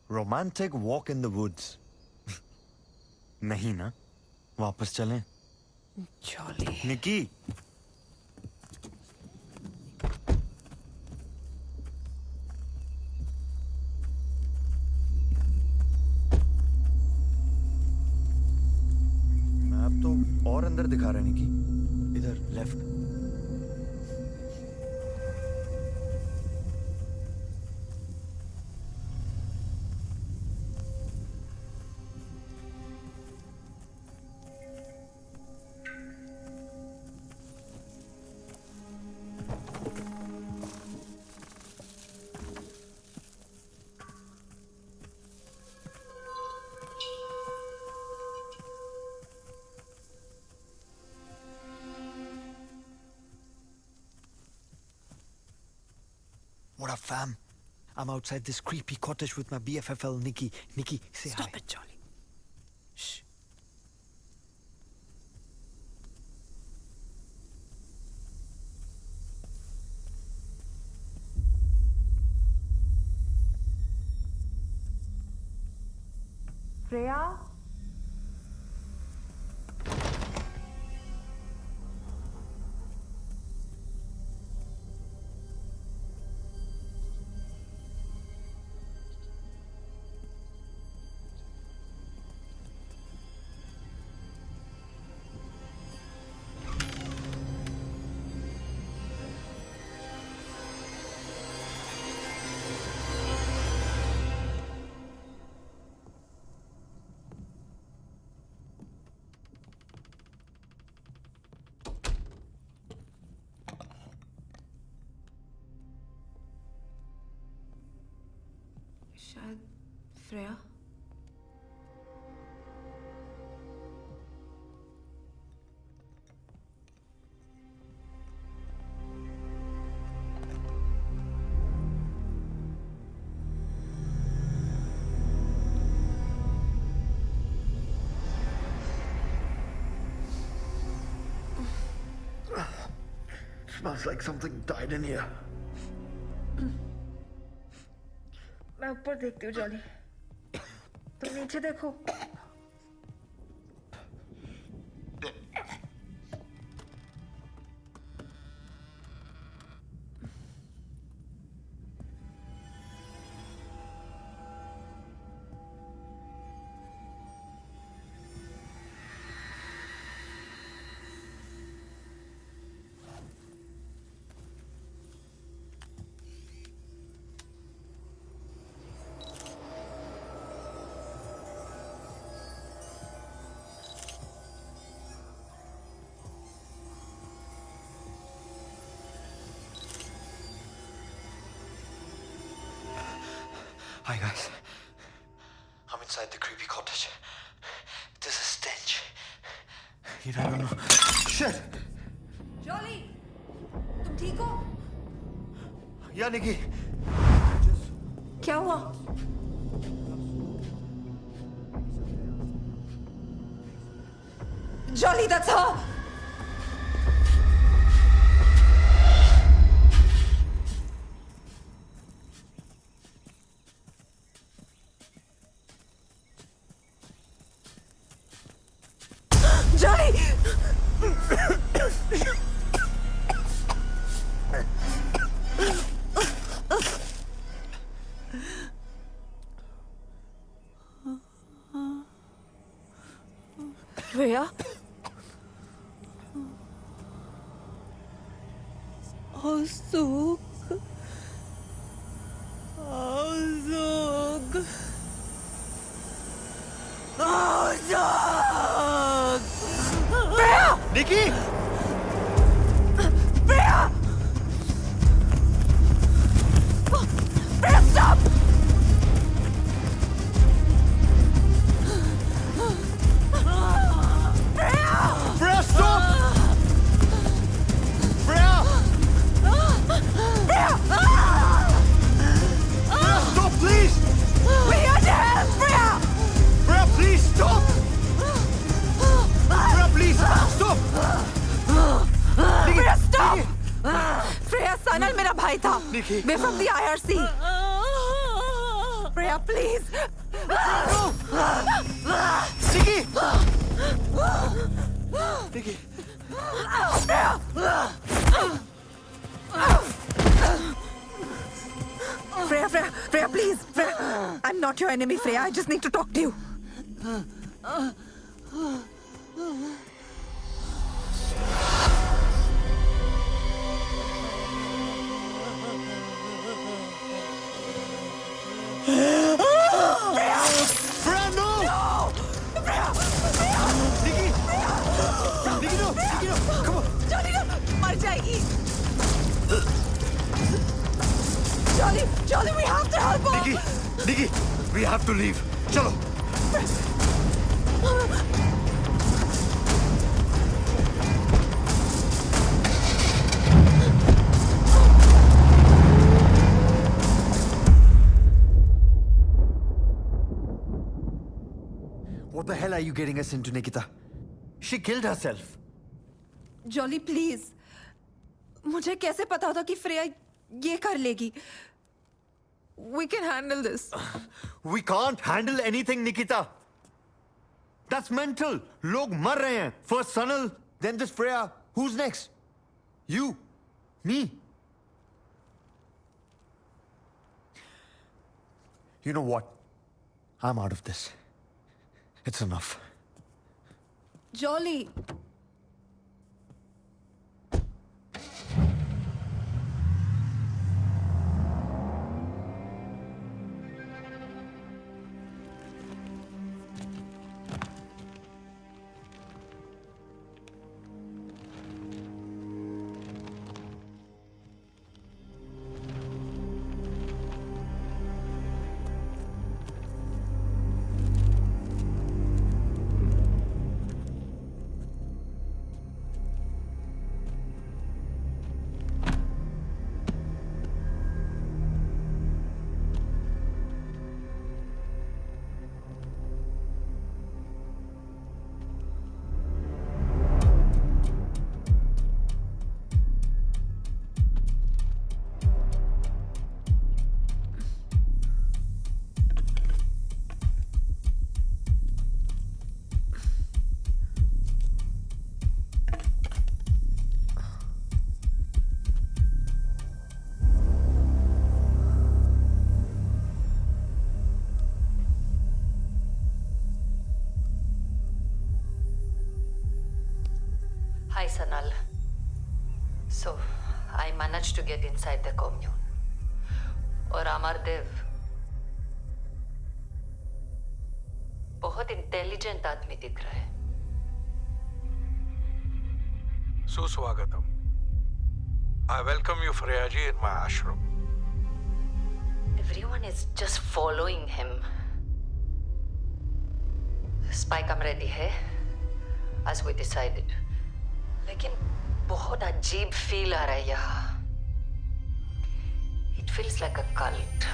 Romantic walk in the woods. नहीं ना? वापस चलें? Jolly. निकी. मैप तो और अंदर दिखा रहा है निकी. इधर left. What up, fam? I'm outside this creepy cottage with my BFFL, Nikki. Nikki, say hi. Stop it, Jolly. Shh. Freya? शायद Freya. Smells like something died in here. मैं ऊपर देखती हूँ जॉली. तुम नीचे देखो. Hi guys. I'm inside the creepy cottage. There's a stench. You don't know. Shit! Jolly, तुम ठीक हो? Yeah, Nikki. क्या हुआ? Jolly, that's her! Jolly! Rhea? Azog. Azog. Azog! Rhea! Nikki! Rhea! Rhea, stop! Freya, stop! Freya! Rhea! Freya, stop, please! We are to help, Rhea! Freya, please, stop! Freya, please, stop! Rhea, stop! Freya, Sanal मेरा भाई था. We're from the IRC. Rhea, please. Nikki! Nikki! Freya, please. Freya, I'm not your enemy, Freya. I just need to talk to you. Freya, no! Nikki! Nikki, no! Nikki, no! Come on! Jolly, no! मर जाएगी. Jolly, we have to help her. Nikki, we have to leave. Chalo. What the hell are you getting us into, Nikita? She killed herself. Jolly, please. मुझे कैसे पता था कि Freya ये कर लेगी? We can handle this. We can't handle anything, Nikita. That's mental. लोग मर रहे हैं. First Sanal, then this Freya. Who's next? You. Me. You know what? I'm out of this. It's enough. Jolly. Hi, Sanal. So, I managed to get inside the commune. और अमरदेव बहुत intelligent आदमी दिख रहा है. सुस्वागतम. I welcome you, Freyaji, in my ashram. Everyone is just following him. Spy cam ready है, as we decided. लेकिन बहुत अजीब फील आ रहा है यहाँ. It feels like a cult.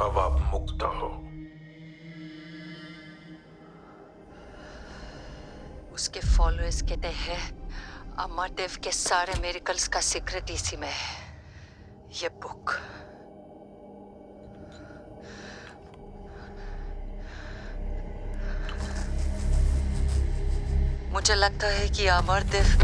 अब आप मुक्त हो. उसके फॉलोअर्स कहते हैं अमरदेव के सारे मिरेकल्स का सीक्रेट इसी में है. ये बुक. मुझे लगता है कि अमरदेव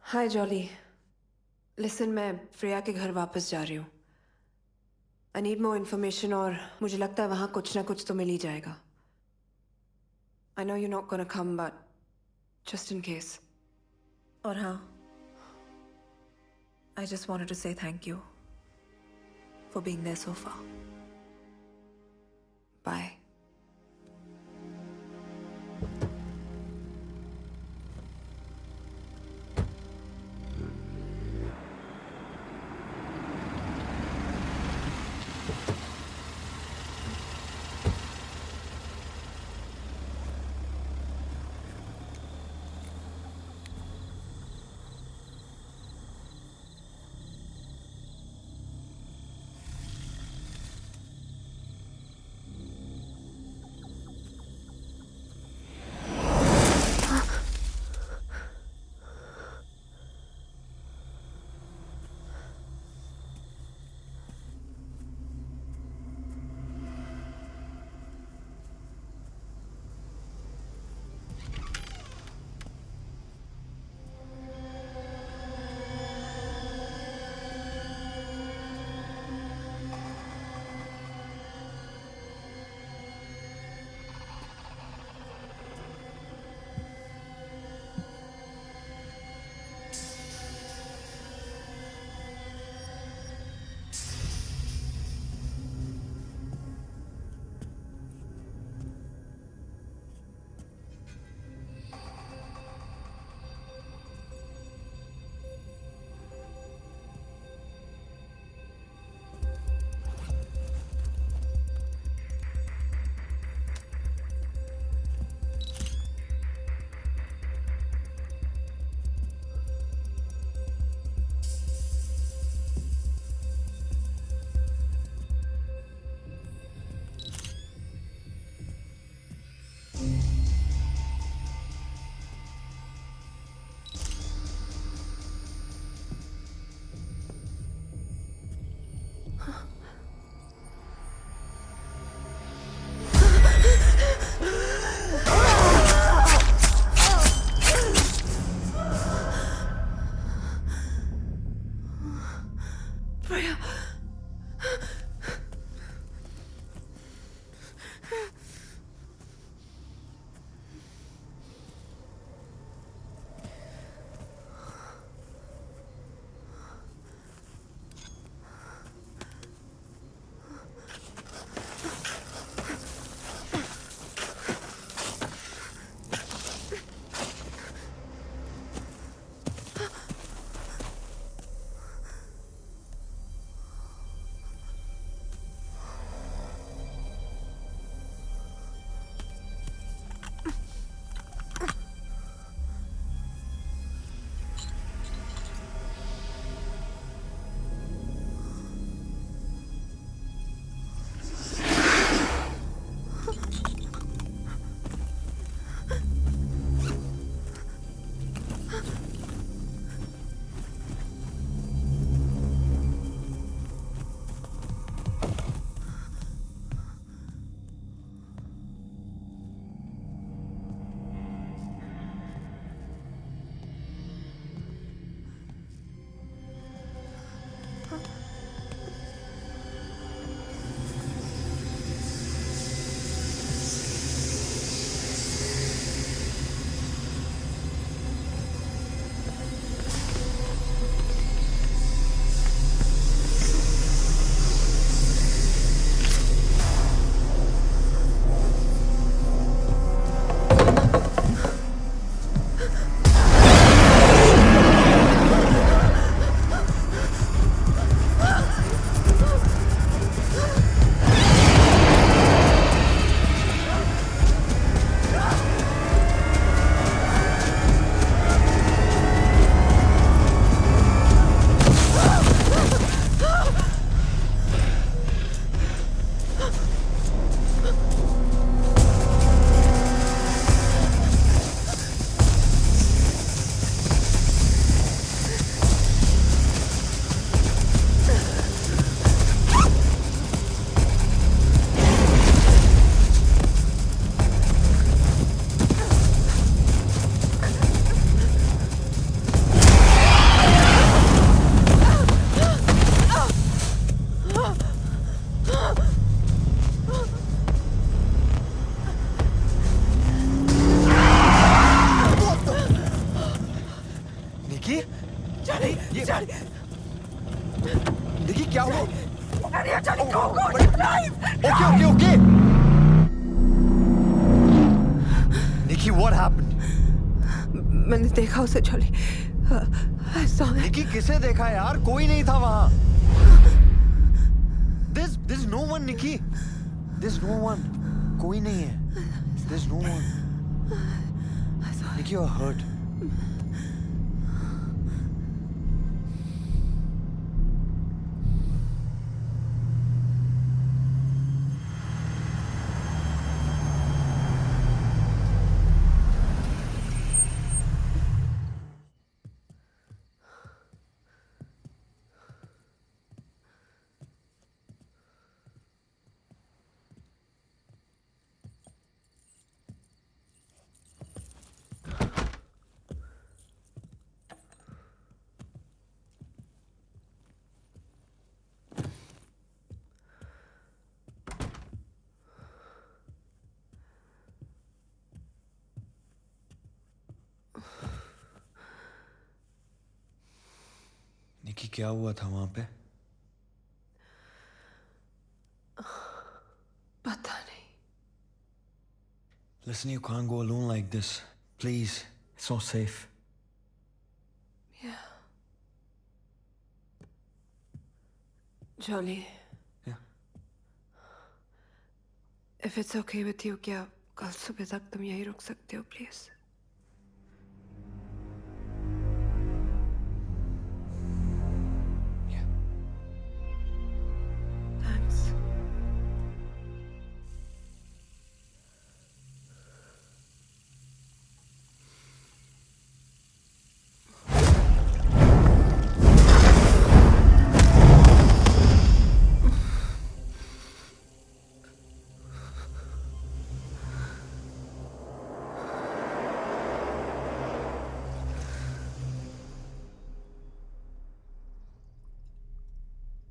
हाय जॉली. लिसन, मैं फ्रेया के घर वापस जा रही हूँ. आई नीड मोर इन्फॉर्मेशन और मुझे लगता है वहाँ कुछ ना कुछ तो मिल ही जाएगा. I know you not gonna come but just in case. और हाँ, I just wanted to say thank you for being there so far. Bye. Nikki Johnny, ये Johnny. निकी क्या हुआ? Area, Johnny, go, drive. Okay. Nikki, what happened? मैंने देखा उसे jolly. I saw him. निकी किसे देखा यार? कोई नहीं था वहाँ। There's no one, Nikki. There's no one. कोई नहीं है. There's no one. Nikki, you're hurt. निकी क्या हुआ था वहां पे? पता नहीं। Listen, you can't go alone like this. Please, it's not safe. Yeah. Jolly. Yeah. If it's okay with you, क्या कल सुबह तक तुम यहीं रुक सकते हो, please? Thanks.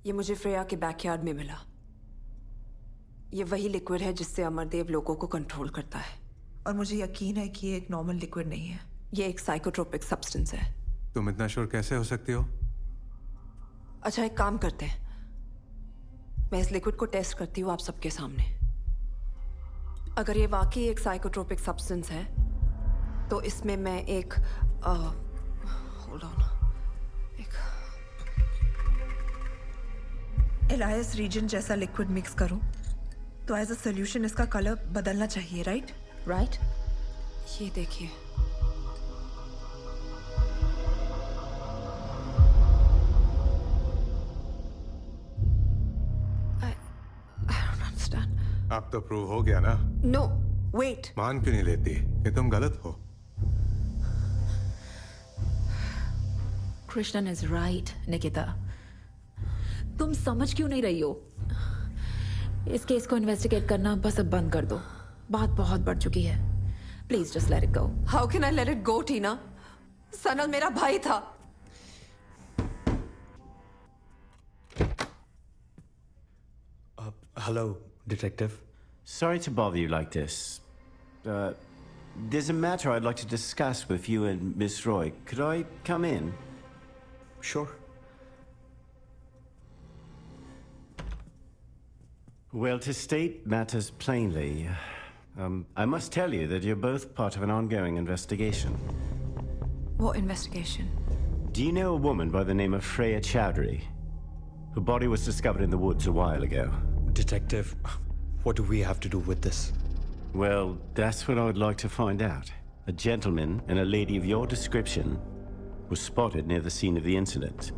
ये मुझे फ्रेया के बैकयार्ड में मिला। ये वही लिक्विड है जिससे अमरदेव लोगों को कंट्रोल करता है। और मुझे यकीन है कि ये एक नॉर्मल लिक्विड नहीं है। ये एक साइकोट्रोपिक सब्सटेंस है। तुम इतना श्योर कैसे हो सकती हो? अच्छा, एक काम करते हैं, मैं इस लिक्विड को टेस्ट करती हूँ आप सबके सामने। अगर ये वाकई एक साइकोट्रोपिक सब्सटेंस है तो इसमें मैं एक होल्ड ऑन, एलायस रीजन जैसा लिक्विड मिक्स करूं तो एज अ सोल्यूशन इसका कलर बदलना चाहिए, राइट? राइट। ये देखिए, I don't understand. अब तो प्रूव हो गया ना? No, wait. मान क्यों नहीं लेती कि तुम गलत हो? कृष्णन इज राइट निकिता, तुम समझ क्यों नहीं रही हो? इस केस को इन्वेस्टिगेट करना बस अब बंद कर दो, बात बहुत बढ़ चुकी है। Please just let it go. How can I let it go Tina? Sanal मेरा भाई था। Hello, detective. Sorry to bother you like this. There's a matter I'd like to discuss with you and Miss Roy. Could I come in? Sure. Well, to state matters plainly, I must tell you that you're both part of an ongoing investigation. What investigation? Do you know a woman by the name of Freya Chowdhury? Her body was discovered in the woods a while ago. Detective, what do we have to do with this? Well, that's what I would like to find out. A gentleman and a lady of your description was spotted near the scene of the incident.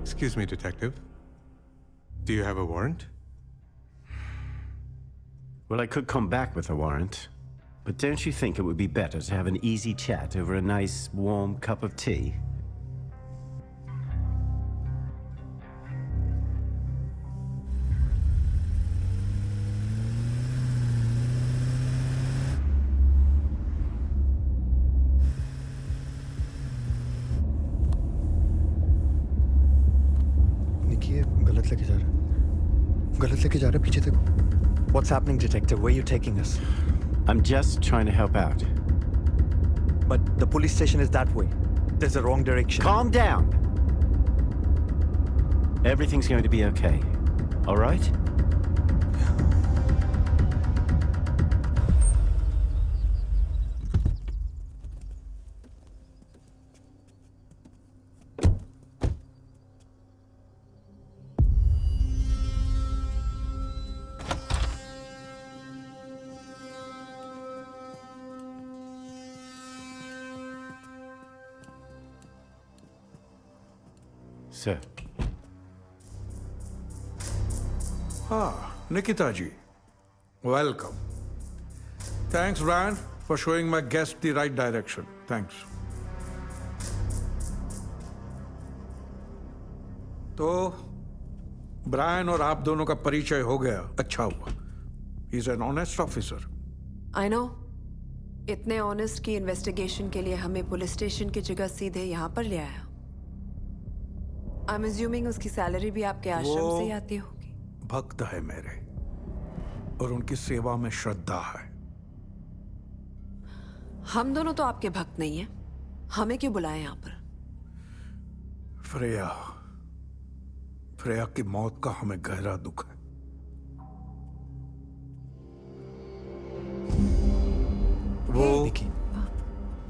Excuse me, detective. Do you have a warrant? Well, I could come back with a warrant, but don't you think it would be better to have an easy chat over a nice, warm cup of tea? निकी, ये गलत लेके जा रहा है। गलत लेके जा रहा है, पीछे देखो। What's happening, detective? Where are you taking us? I'm just trying to help out. But the police station is that way. There's a wrong direction. Calm down. Everything's going to be okay. All right? Sir. Nikita ji, welcome. Thanks, Brian, for showing my guest the right direction. Thanks. तो Brian और आप दोनों का परिचय हो गया, अच्छा हुआ. He's an honest officer. I know. इतने ऑनेस्ट की इन्वेस्टिगेशन के लिए हमें पुलिस स्टेशन की जगह सीधे यहाँ पर ले आया. I'm assuming उसकी सैलरी भी आपके आश्रम से ही आती होगी. भक्त है मेरे और उनकी सेवा में श्रद्धा है. हम दोनों तो आपके भक्त नहीं हैं. हमें क्यों बुलाया यहाँ पर? फ्रेया की मौत का हमें गहरा दुख है. वो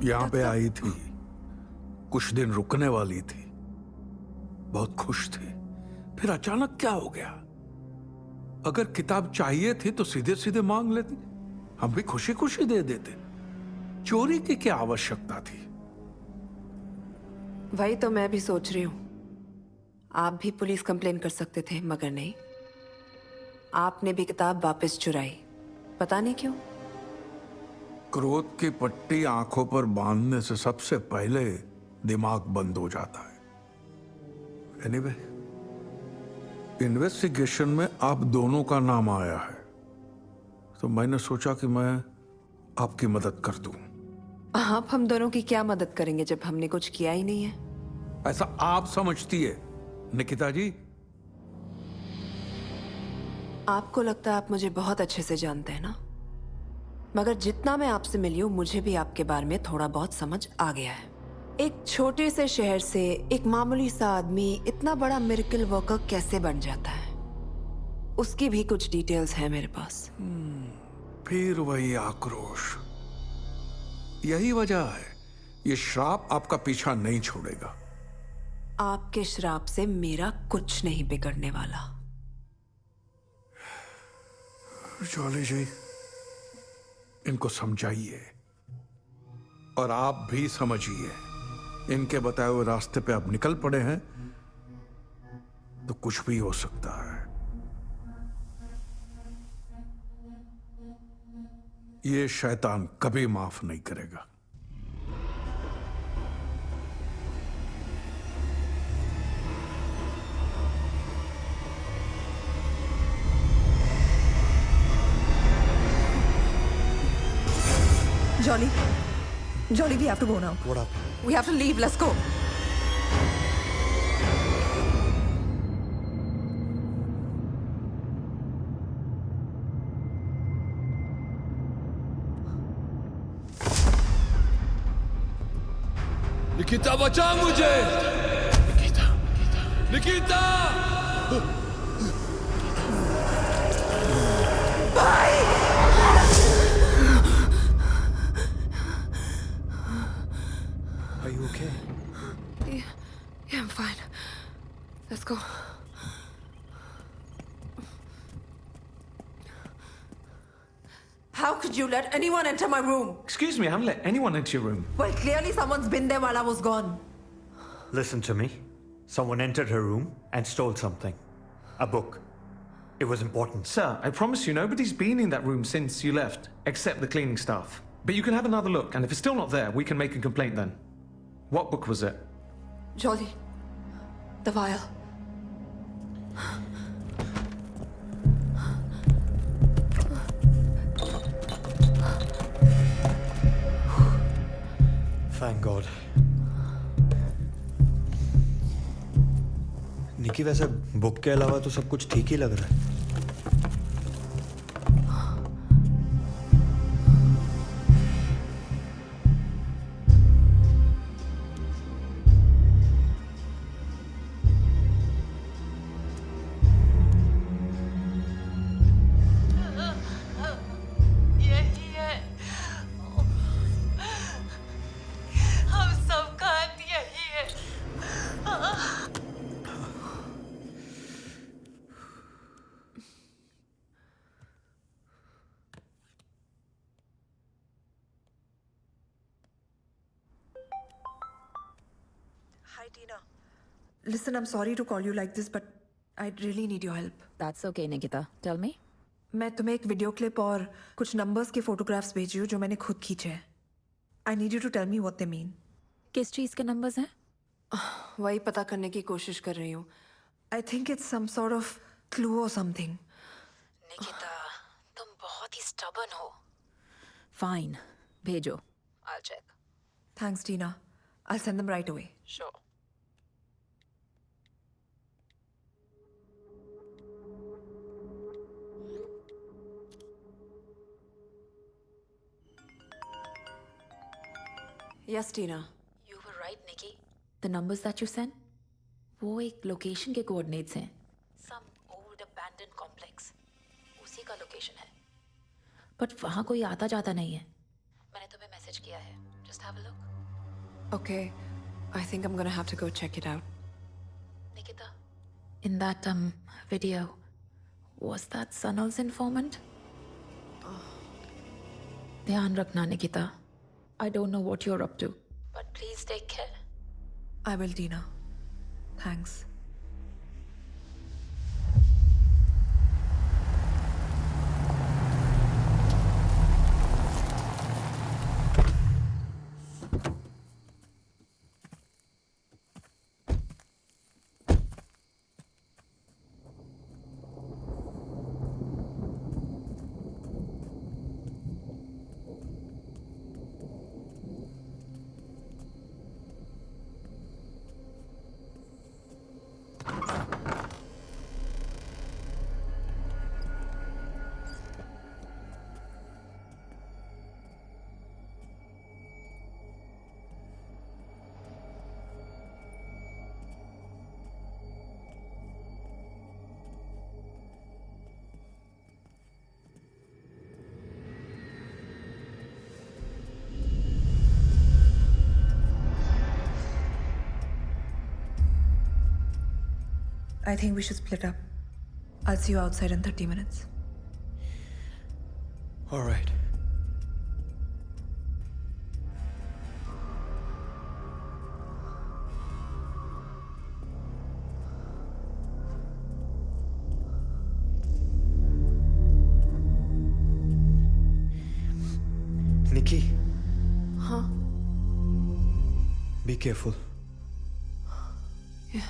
यहाँ पे आई थी, कुछ दिन रुकने वाली थी, बहुत खुश थी. फिर अचानक क्या हो गया? अगर किताब चाहिए थी तो सीधे सीधे मांग लेती, हम भी खुशी खुशी दे देते. चोरी की क्या आवश्यकता थी? वही तो मैं भी सोच रही हूँ. आप भी पुलिस कंप्लेन कर सकते थे, मगर नहीं. आपने भी किताब वापस चुराई. पता नहीं क्यों. क्रोध की पट्टी आंखों पर बांधने से सबसे पहले दिमाग बंद हो जाता है. एनीवे, इन्वेस्टिगेशन में आप दोनों का नाम आया है, तो मैंने सोचा कि मैं आपकी मदद कर दूं. आप हम दोनों की क्या मदद करेंगे जब हमने कुछ किया ही नहीं है? ऐसा आप समझती है निकिता जी? आपको लगता है आप मुझे बहुत अच्छे से जानते हैं ना, मगर जितना मैं आपसे मिली हूं मुझे भी आपके बारे में थोड़ा बहुत समझ आ गया है. एक छोटे से शहर से एक मामूली सा आदमी इतना बड़ा मिरेकल वर्कर कैसे बन जाता है, उसकी भी कुछ डिटेल्स हैं मेरे पास. फिर वही आक्रोश. यही वजह है ये श्राप आपका पीछा नहीं छोड़ेगा. आपके श्राप से मेरा कुछ नहीं बिगड़ने वाला. जॉली जी, इनको समझाइए और आप भी समझिए. इनके बताए हुए रास्ते पे आप निकल पड़े हैं तो कुछ भी हो सकता है. ये शैतान कभी माफ नहीं करेगा. Jolly, we have to go now. What up? We have to leave. Let's go. Nikita, बचा मुझे. Nikita. Are you okay? Yeah, I'm fine. Let's go. How could you let anyone enter my room? Excuse me, I haven't let anyone into your room. Well, clearly someone's been there while I was gone. Listen to me. Someone entered her room and stole something. A book. It was important. Sir, I promise you, nobody's been in that room since you left, except the cleaning staff. But you can have another look, and if it's still not there, we can make a complaint then. What book was it? Jolly. The vial. Thank God. निकी, वैसे book के अलावा तो सब कुछ ठीक ही लग रहा है. Tina. Listen, I'm sorry to call you like this, but I really need your help. That's okay, Nikita. Tell me. मैं तुम्हें एक वीडियो क्लिप और कुछ नंबर्स के फोटोग्राफ्स भेजी हूँ जो मैंने खुद खींचे हैं. I need you to tell me what they mean. किस चीज के नंबर्स हैं? वही पता करने की कोशिश कर रही हूँ. I think it's some sort of clue or something. Nikita, तुम बहुत ही stubborn हो. Fine. भेजो. I'll check. Thanks, Tina. I'll send them right away. Sure. Yes, Tina. You were right, Nikki. The numbers that you sent, वो एक location के coordinates हैं. Some old abandoned complex. उसी का लोकेशन है. But वहाँ कोई आता जाता नहीं है. मैंने तुम्हें मैसेज किया है. Just have a look. Okay. I think I'm gonna have to go check it out. Nikita, in that video, was that Sanal's informant? ध्यान रखना, Nikita. I don't know what you're up to, but please take care. I will, Tina. Thanks. I think we should split up. I'll see you outside in 30 minutes. All right. Nikki. Huh? Be careful. Yeah.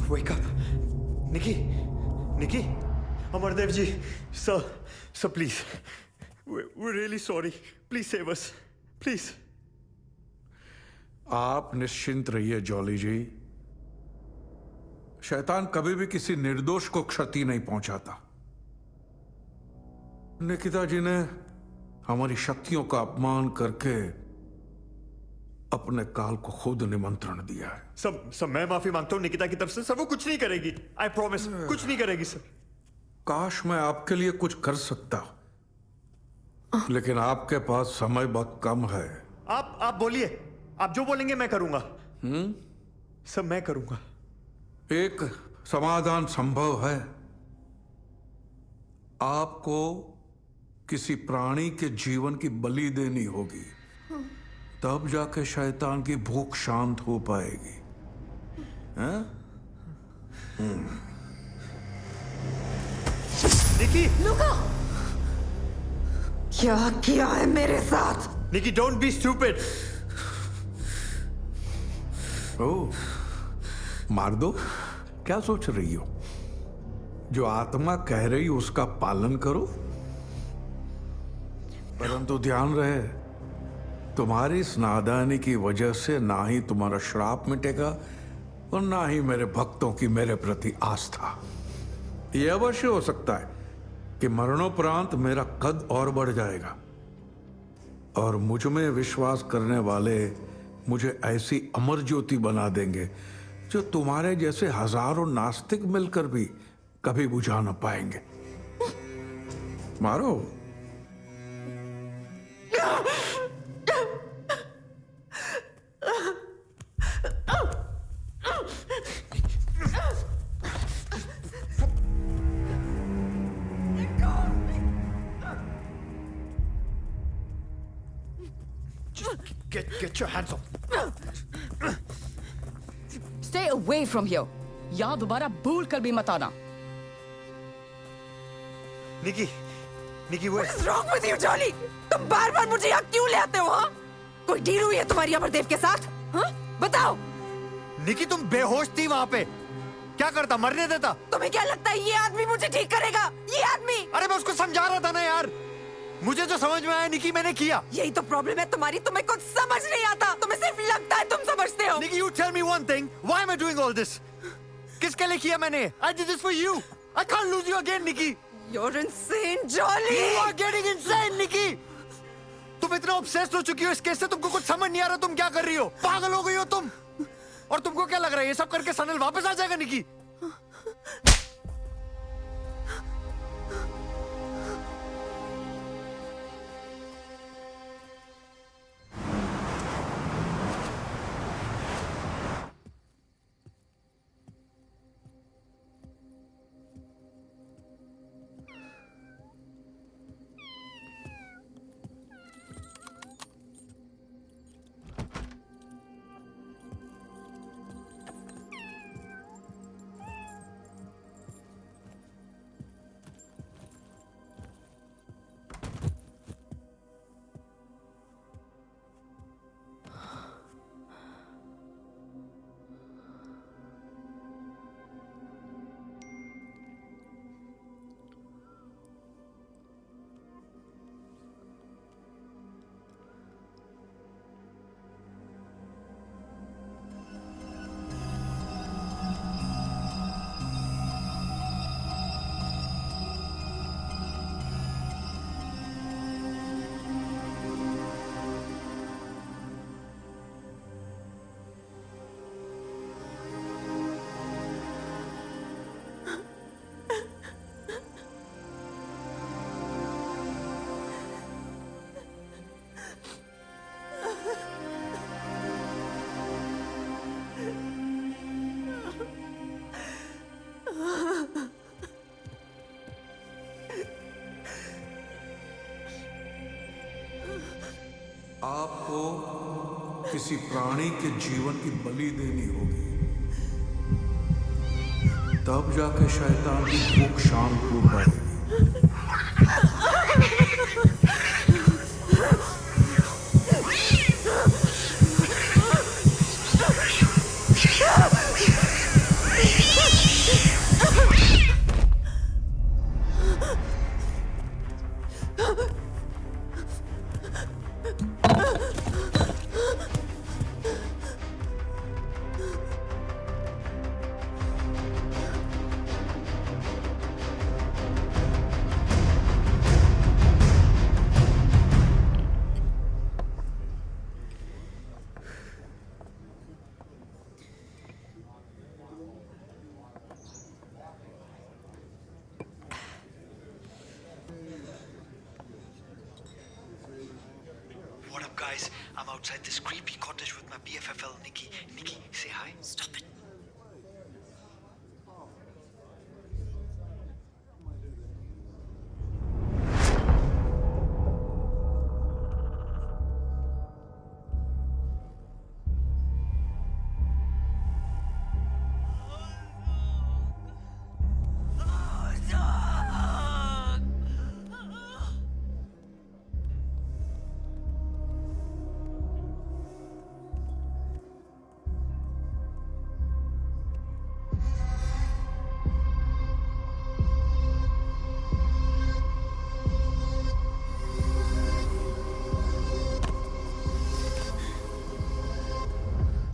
wake up. Nikki, Amardev ji, sir, please. We're really sorry. Please save us. Please. आप निश्चिंत रहिए jolly जी। शैतान कभी भी किसी निर्दोष को क्षति नहीं पहुंचाता। निकिता जी ने हमारी शक्तियों का अपमान करके अपने काल को खुद निमंत्रण दिया है। सब मैं माफी मांगता हूं निकिता की तरफ से। सर वो कुछ नहीं करेगी। आई प्रॉमिस कुछ नहीं करेगी सर। काश मैं आपके लिए कुछ कर सकता, लेकिन आपके पास समय बहुत कम है। आप बोलिए, आप जो बोलेंगे मैं करूंगा। सब मैं करूंगा। एक समाधान संभव है। आपको किसी प्राणी के जीवन की बलि देनी होगी, तब जाके शैतान की भूख शांत हो पाएगी। हैं? निकी, लुका, क्या किया है मेरे साथ? निकी, डोंट बी स्टूपिड। ओह, मार दो। क्या सोच रही हो? जो आत्मा कह रही हो उसका पालन करो, परंतु ध्यान रहे, तुम्हारी इस नादानी की वजह से ना ही तुम्हारा श्राप मिटेगा और ना ही मेरे भक्तों की मेरे प्रति आस्था। यह अवश्य हो सकता है कि मरणोपरांत मेरा कद और बढ़ जाएगा और मुझ में विश्वास करने वाले मुझे ऐसी अमर ज्योति बना देंगे जो तुम्हारे जैसे हजारों नास्तिक मिलकर भी कभी बुझा न पाएंगे। मारो। Get your hands off. Stay away from here. यहाँ दोबारा भूल कर भी मत आना। निकी, What is wrong with you, Jolly? तुम बार-बार मुझे यहाँ क्यों ले आते हो? हाँ? कोई डील हुई है तुम्हारी अमरदेव के साथ? हाँ? बताओ। निकी, तुम बेहोश थी वहाँ पे। क्या करता? मरने देता? तुम्हें क्या लगता है ये आदमी मुझे ठीक करेगा? ये आदमी? अरे मैं उसको समझा रहा था ना यार। मुझे जो समझ में आया निकी मैंने किया। यही तो प्रॉब्लम है तुम्हारी, तुम्हें कुछ समझ नहीं आता। तुम्हें सिर्फ लगता है तुम समझते हो। निकी, you tell me one thing. Why am I doing all this? किसके लिए किया मैंने? I did this for you. I can't lose you again, Nikki. You're insane, Jolly. You are getting insane, Nikki. तुम इतना obsessed हो चुकी हो इस केस से, तुमको कुछ समझ नहीं आ रहा तुम क्या कर रही हो। पागल हो गई हो तुम। और तुमको क्या लग रहा है ये सब करके सनल वापस आ जाएगा, निकी? आपको किसी प्राणी के जीवन की बलि देनी होगी, तब जाके शैतान की भूख शांत हो पाएगी। guys, I'm outside this creepy cottage with my BFFL, Nikki. Nikki, say hi. Stop it.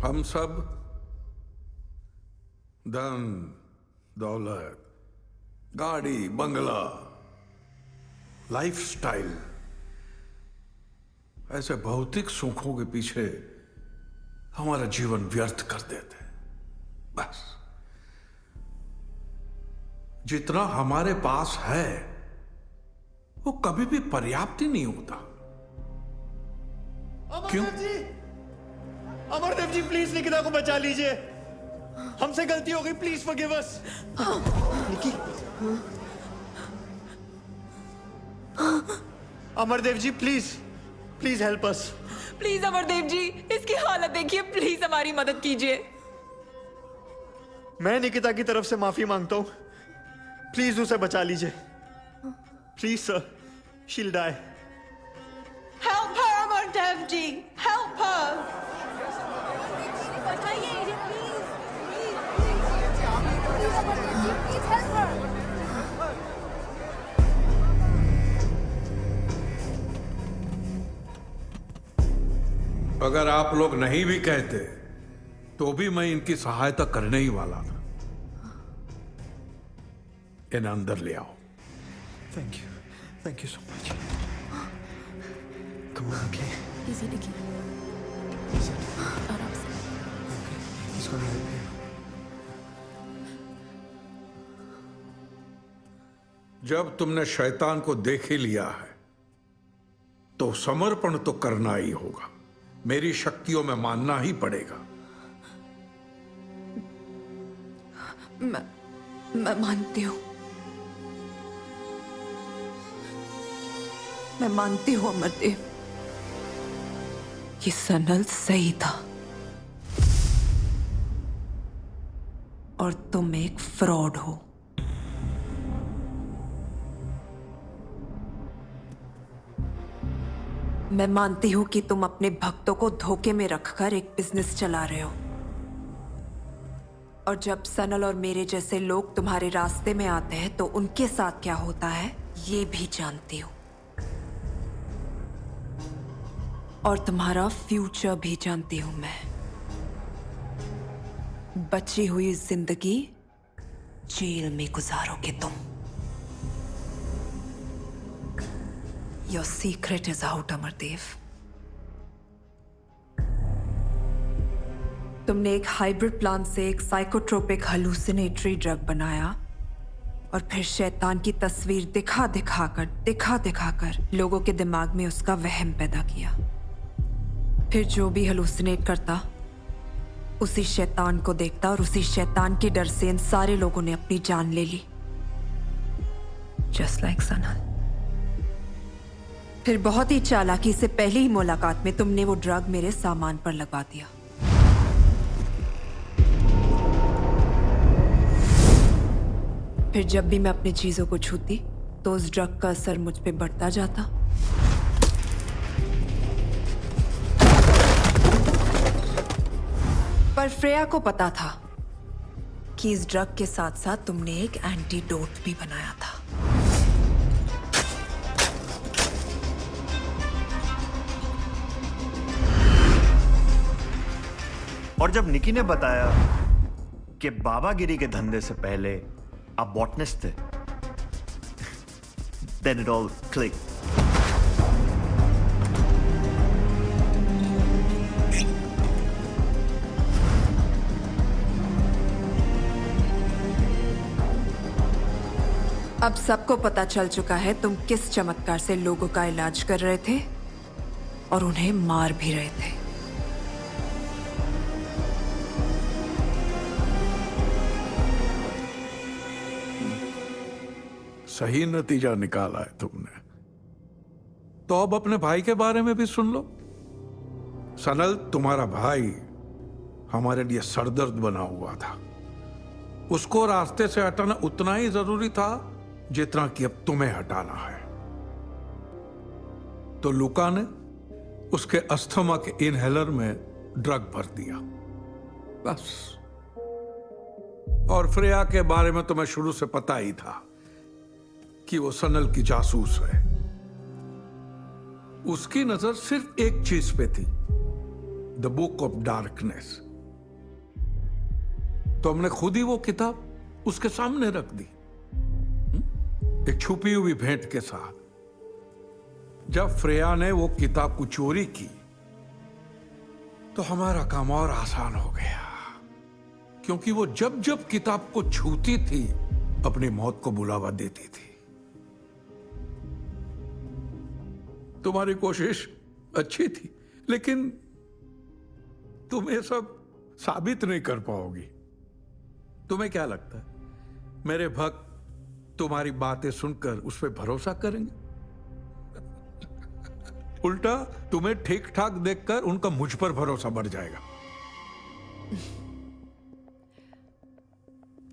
हम सब धन दौलत गाड़ी बंगला लाइफस्टाइल ऐसे भौतिक सुखों के पीछे हमारा जीवन व्यर्थ कर देते हैं। बस जितना हमारे पास है वो कभी भी पर्याप्त ही नहीं होता। क्यों? अमरदेव जी प्लीज निकिता को बचा लीजिए, हमसे गलती हो गई, please forgive us. Nikki, Amardev ji please help us. Please Amardev ji, इसकी हालत देखिए, प्लीज हमारी मदद कीजिए। मैं निकिता की तरफ से माफी मांगता हूं, प्लीज उसे बचा लीजिए। Please sir, she'll die. Help her, Amardev ji, help her. अगर आप लोग नहीं भी कहते तो भी मैं इनकी सहायता करने ही वाला था। इन्हें अंदर ले आओ। Thank you so much. Come on, okay. Easy Nikki, आराम से। He's gonna help you. जब तुमने शैतान को देख ही लिया है तो समर्पण तो करना ही होगा। मेरी शक्तियों में मानना ही पड़ेगा। मैं मानती हूँ, मैं मानती हूँ अमरदेव, ये सनल सही था और तुम एक फ्रॉड हो। मैं मानती हूं कि तुम अपने भक्तों को धोखे में रखकर एक बिजनेस चला रहे हो, और जब सनल और मेरे जैसे लोग तुम्हारे रास्ते में आते हैं तो उनके साथ क्या होता है ये भी जानती हूं, और तुम्हारा फ्यूचर भी जानती हूं मैं। बची हुई जिंदगी जेल में गुजारोगे तुम। Your secret is out, Amardev. तुमने एक हाइब्रिड प्लांट से एक साइकोट्रोपिक हलूसिनेटरी ड्रग बनाया और फिर शैतान की तस्वीर दिखा दिखाकर लोगों के दिमाग में उसका वहम पैदा किया। फिर जो भी हलूसिनेट करता उसी शैतान को देखता और उसी शैतान के डर से इन सारे लोगों ने अपनी जान ले ली। Just like Sanal. फिर बहुत ही चालाकी से पहली ही मुलाकात में तुमने वो ड्रग मेरे सामान पर लगवा दिया। फिर जब भी मैं अपनी चीजों को छूती तो उस ड्रग का असर मुझ पे बढ़ता जाता। पर फ्रेया को पता था कि इस ड्रग के साथ साथ तुमने एक एंटीडोट भी बनाया था। और जब निकी ने बताया कि बाबागिरी के धंधे से पहले आप बॉटनिस्ट थे, then it all clicked. अब सबको पता चल चुका है तुम किस चमत्कार से लोगों का इलाज कर रहे थे और उन्हें मार भी रहे थे। सही नतीजा निकाला है तुमने। तो अब अपने भाई के बारे में भी सुन लो। सनल, तुम्हारा भाई हमारे लिए सरदर्द बना हुआ था। उसको रास्ते से हटाना उतना ही जरूरी था जितना कि अब तुम्हें हटाना है। तो लुका ने उसके अस्थमा के इनहेलर में ड्रग भर दिया, बस। और फ्रेया के बारे में तुम्हें शुरू से पता ही था कि वो सनल की जासूस है। उसकी नजर सिर्फ एक चीज पे थी, द बुक ऑफ डार्कनेस। तो हमने खुद ही वो किताब उसके सामने रख दी, एक छुपी हुई भेंट के साथ। जब फ्रेया ने वो किताब को चोरी की तो हमारा काम और आसान हो गया, क्योंकि वो जब जब किताब को छूती थी अपनी मौत को बुलावा देती थी। तुम्हारी कोशिश अच्छी थी, लेकिन तुम ये सब साबित नहीं कर पाओगी। तुम्हें क्या लगता है मेरे भक्त तुम्हारी बातें सुनकर उस पर भरोसा करेंगे? उल्टा तुम्हें ठीक ठाक देखकर उनका मुझ पर भरोसा बढ़ जाएगा।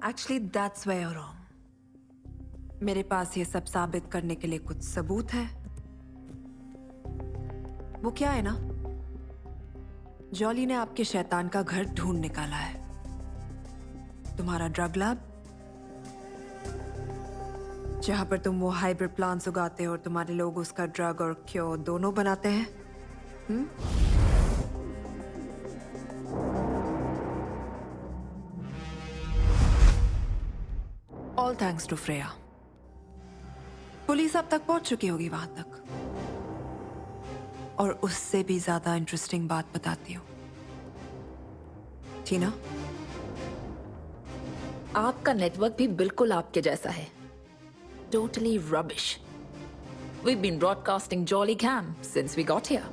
Actually that's where you are wrong. मेरे पास ये सब साबित करने के लिए कुछ सबूत है। वो क्या है ना, जॉली ने आपके शैतान का घर ढूंढ निकाला है। तुम्हारा ड्रग लैब, जहां पर तुम वो हाइब्रिड प्लांट्स उगाते हो और तुम्हारे लोग उसका ड्रग और क्योर दोनों बनाते हैं। All thanks to Freya. Police अब तक पहुंच चुकी होगी वहां तक। और उससे भी ज्यादा इंटरेस्टिंग बात बताती हूँ, टीना। आपका नेटवर्क भी बिल्कुल आपके जैसा है, totally rubbish. We've been broadcasting Jolly Cam since we got here.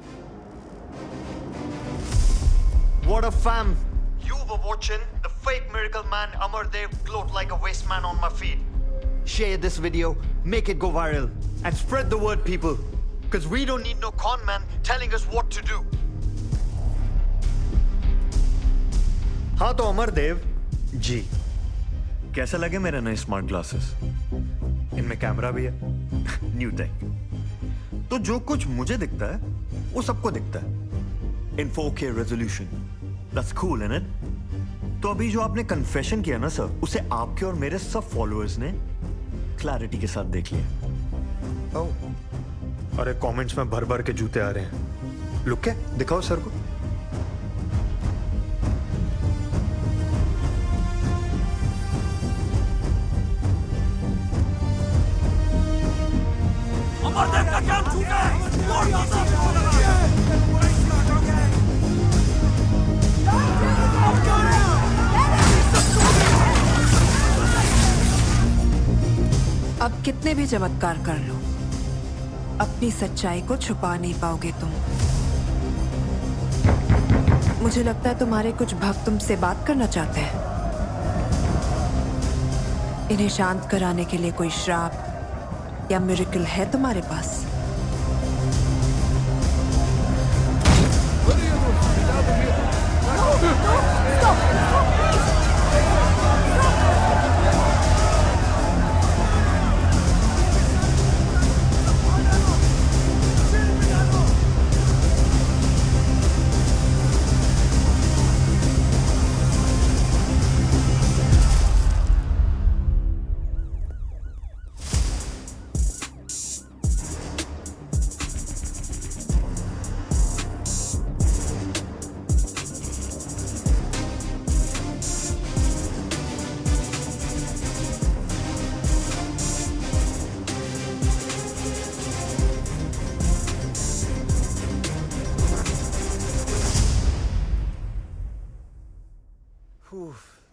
What a fam! You were watching the fake miracle man Amardev gloat like a waste man on my feed. Share this video, make it go viral, and spread the word, people. Because we don't need no con man telling us what to do. हाँ तो अमरदेव जी, कैसे लगे मेरे नए smart glasses? इनमें camera भी है, new take. तो जो कुछ मुझे दिखता है वो सबको दिखता है इन 4K resolution. That's cool, isn't it? तो अभी जो आपने कन्फेशन किया ना सर, उसे आपके और मेरे सब फॉलोअर्स ने क्लैरिटी के साथ देख लिया। अरे कमेंट्स में भर भर के जूते आ रहे हैं। लुक क्या दिखाओ सर को। अमरदेव का क्या झूठा है? अब कितने भी चमत्कार कर लो, अपनी सच्चाई को छुपा नहीं पाओगे तुम। मुझे लगता है तुम्हारे कुछ भक्त तुमसे बात करना चाहते हैं। इन्हें शांत कराने के लिए कोई श्राप या मिरेकल है तुम्हारे पास?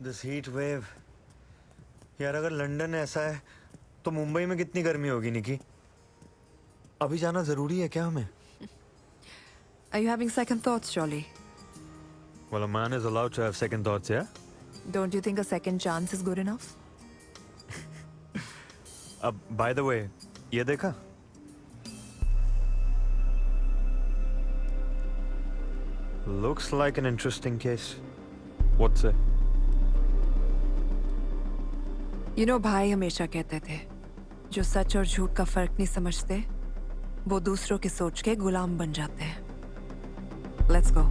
This heat wave. यार अगर लंदन ऐसा है तो मुंबई में कितनी गर्मी होगी निकी? अभी जाना जरूरी है क्या हमें? Are you having second thoughts, Jolly? Well, a man is allowed to have second thoughts, yeah? Don't you think a second chance is good enough? By the way, ये देखा? Looks like an interesting case. What's it? You know, भाई हमेशा कहते थे, जो सच और झूठ का फर्क नहीं समझते, वो दूसरों की सोच के गुलाम बन जाते हैं. Let's go.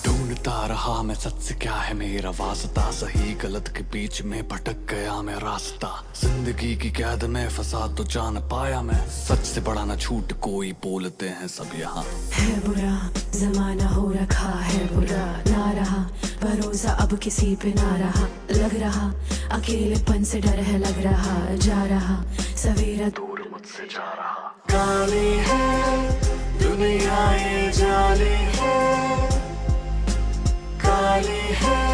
ढूंढता रहा मैं सच से क्या है मेरा वास्ता, सही गलत के बीच में भटक गया मैं रास्ता, जिंदगी की कैद में फंसा तो जान पाया मैं, सच से बड़ा ना झूठ कोई बोलते हैं सब यहाँ. है बुरा जमाना हो रखा है बुरा, ना रहा भरोसा अब किसी पे ना रहा, लग रहा अकेलेपन से डर है लग रहा, जा रहा सवेरा दूर मुझसे जा रहा. काली है दुनिया ये जाली है, काली है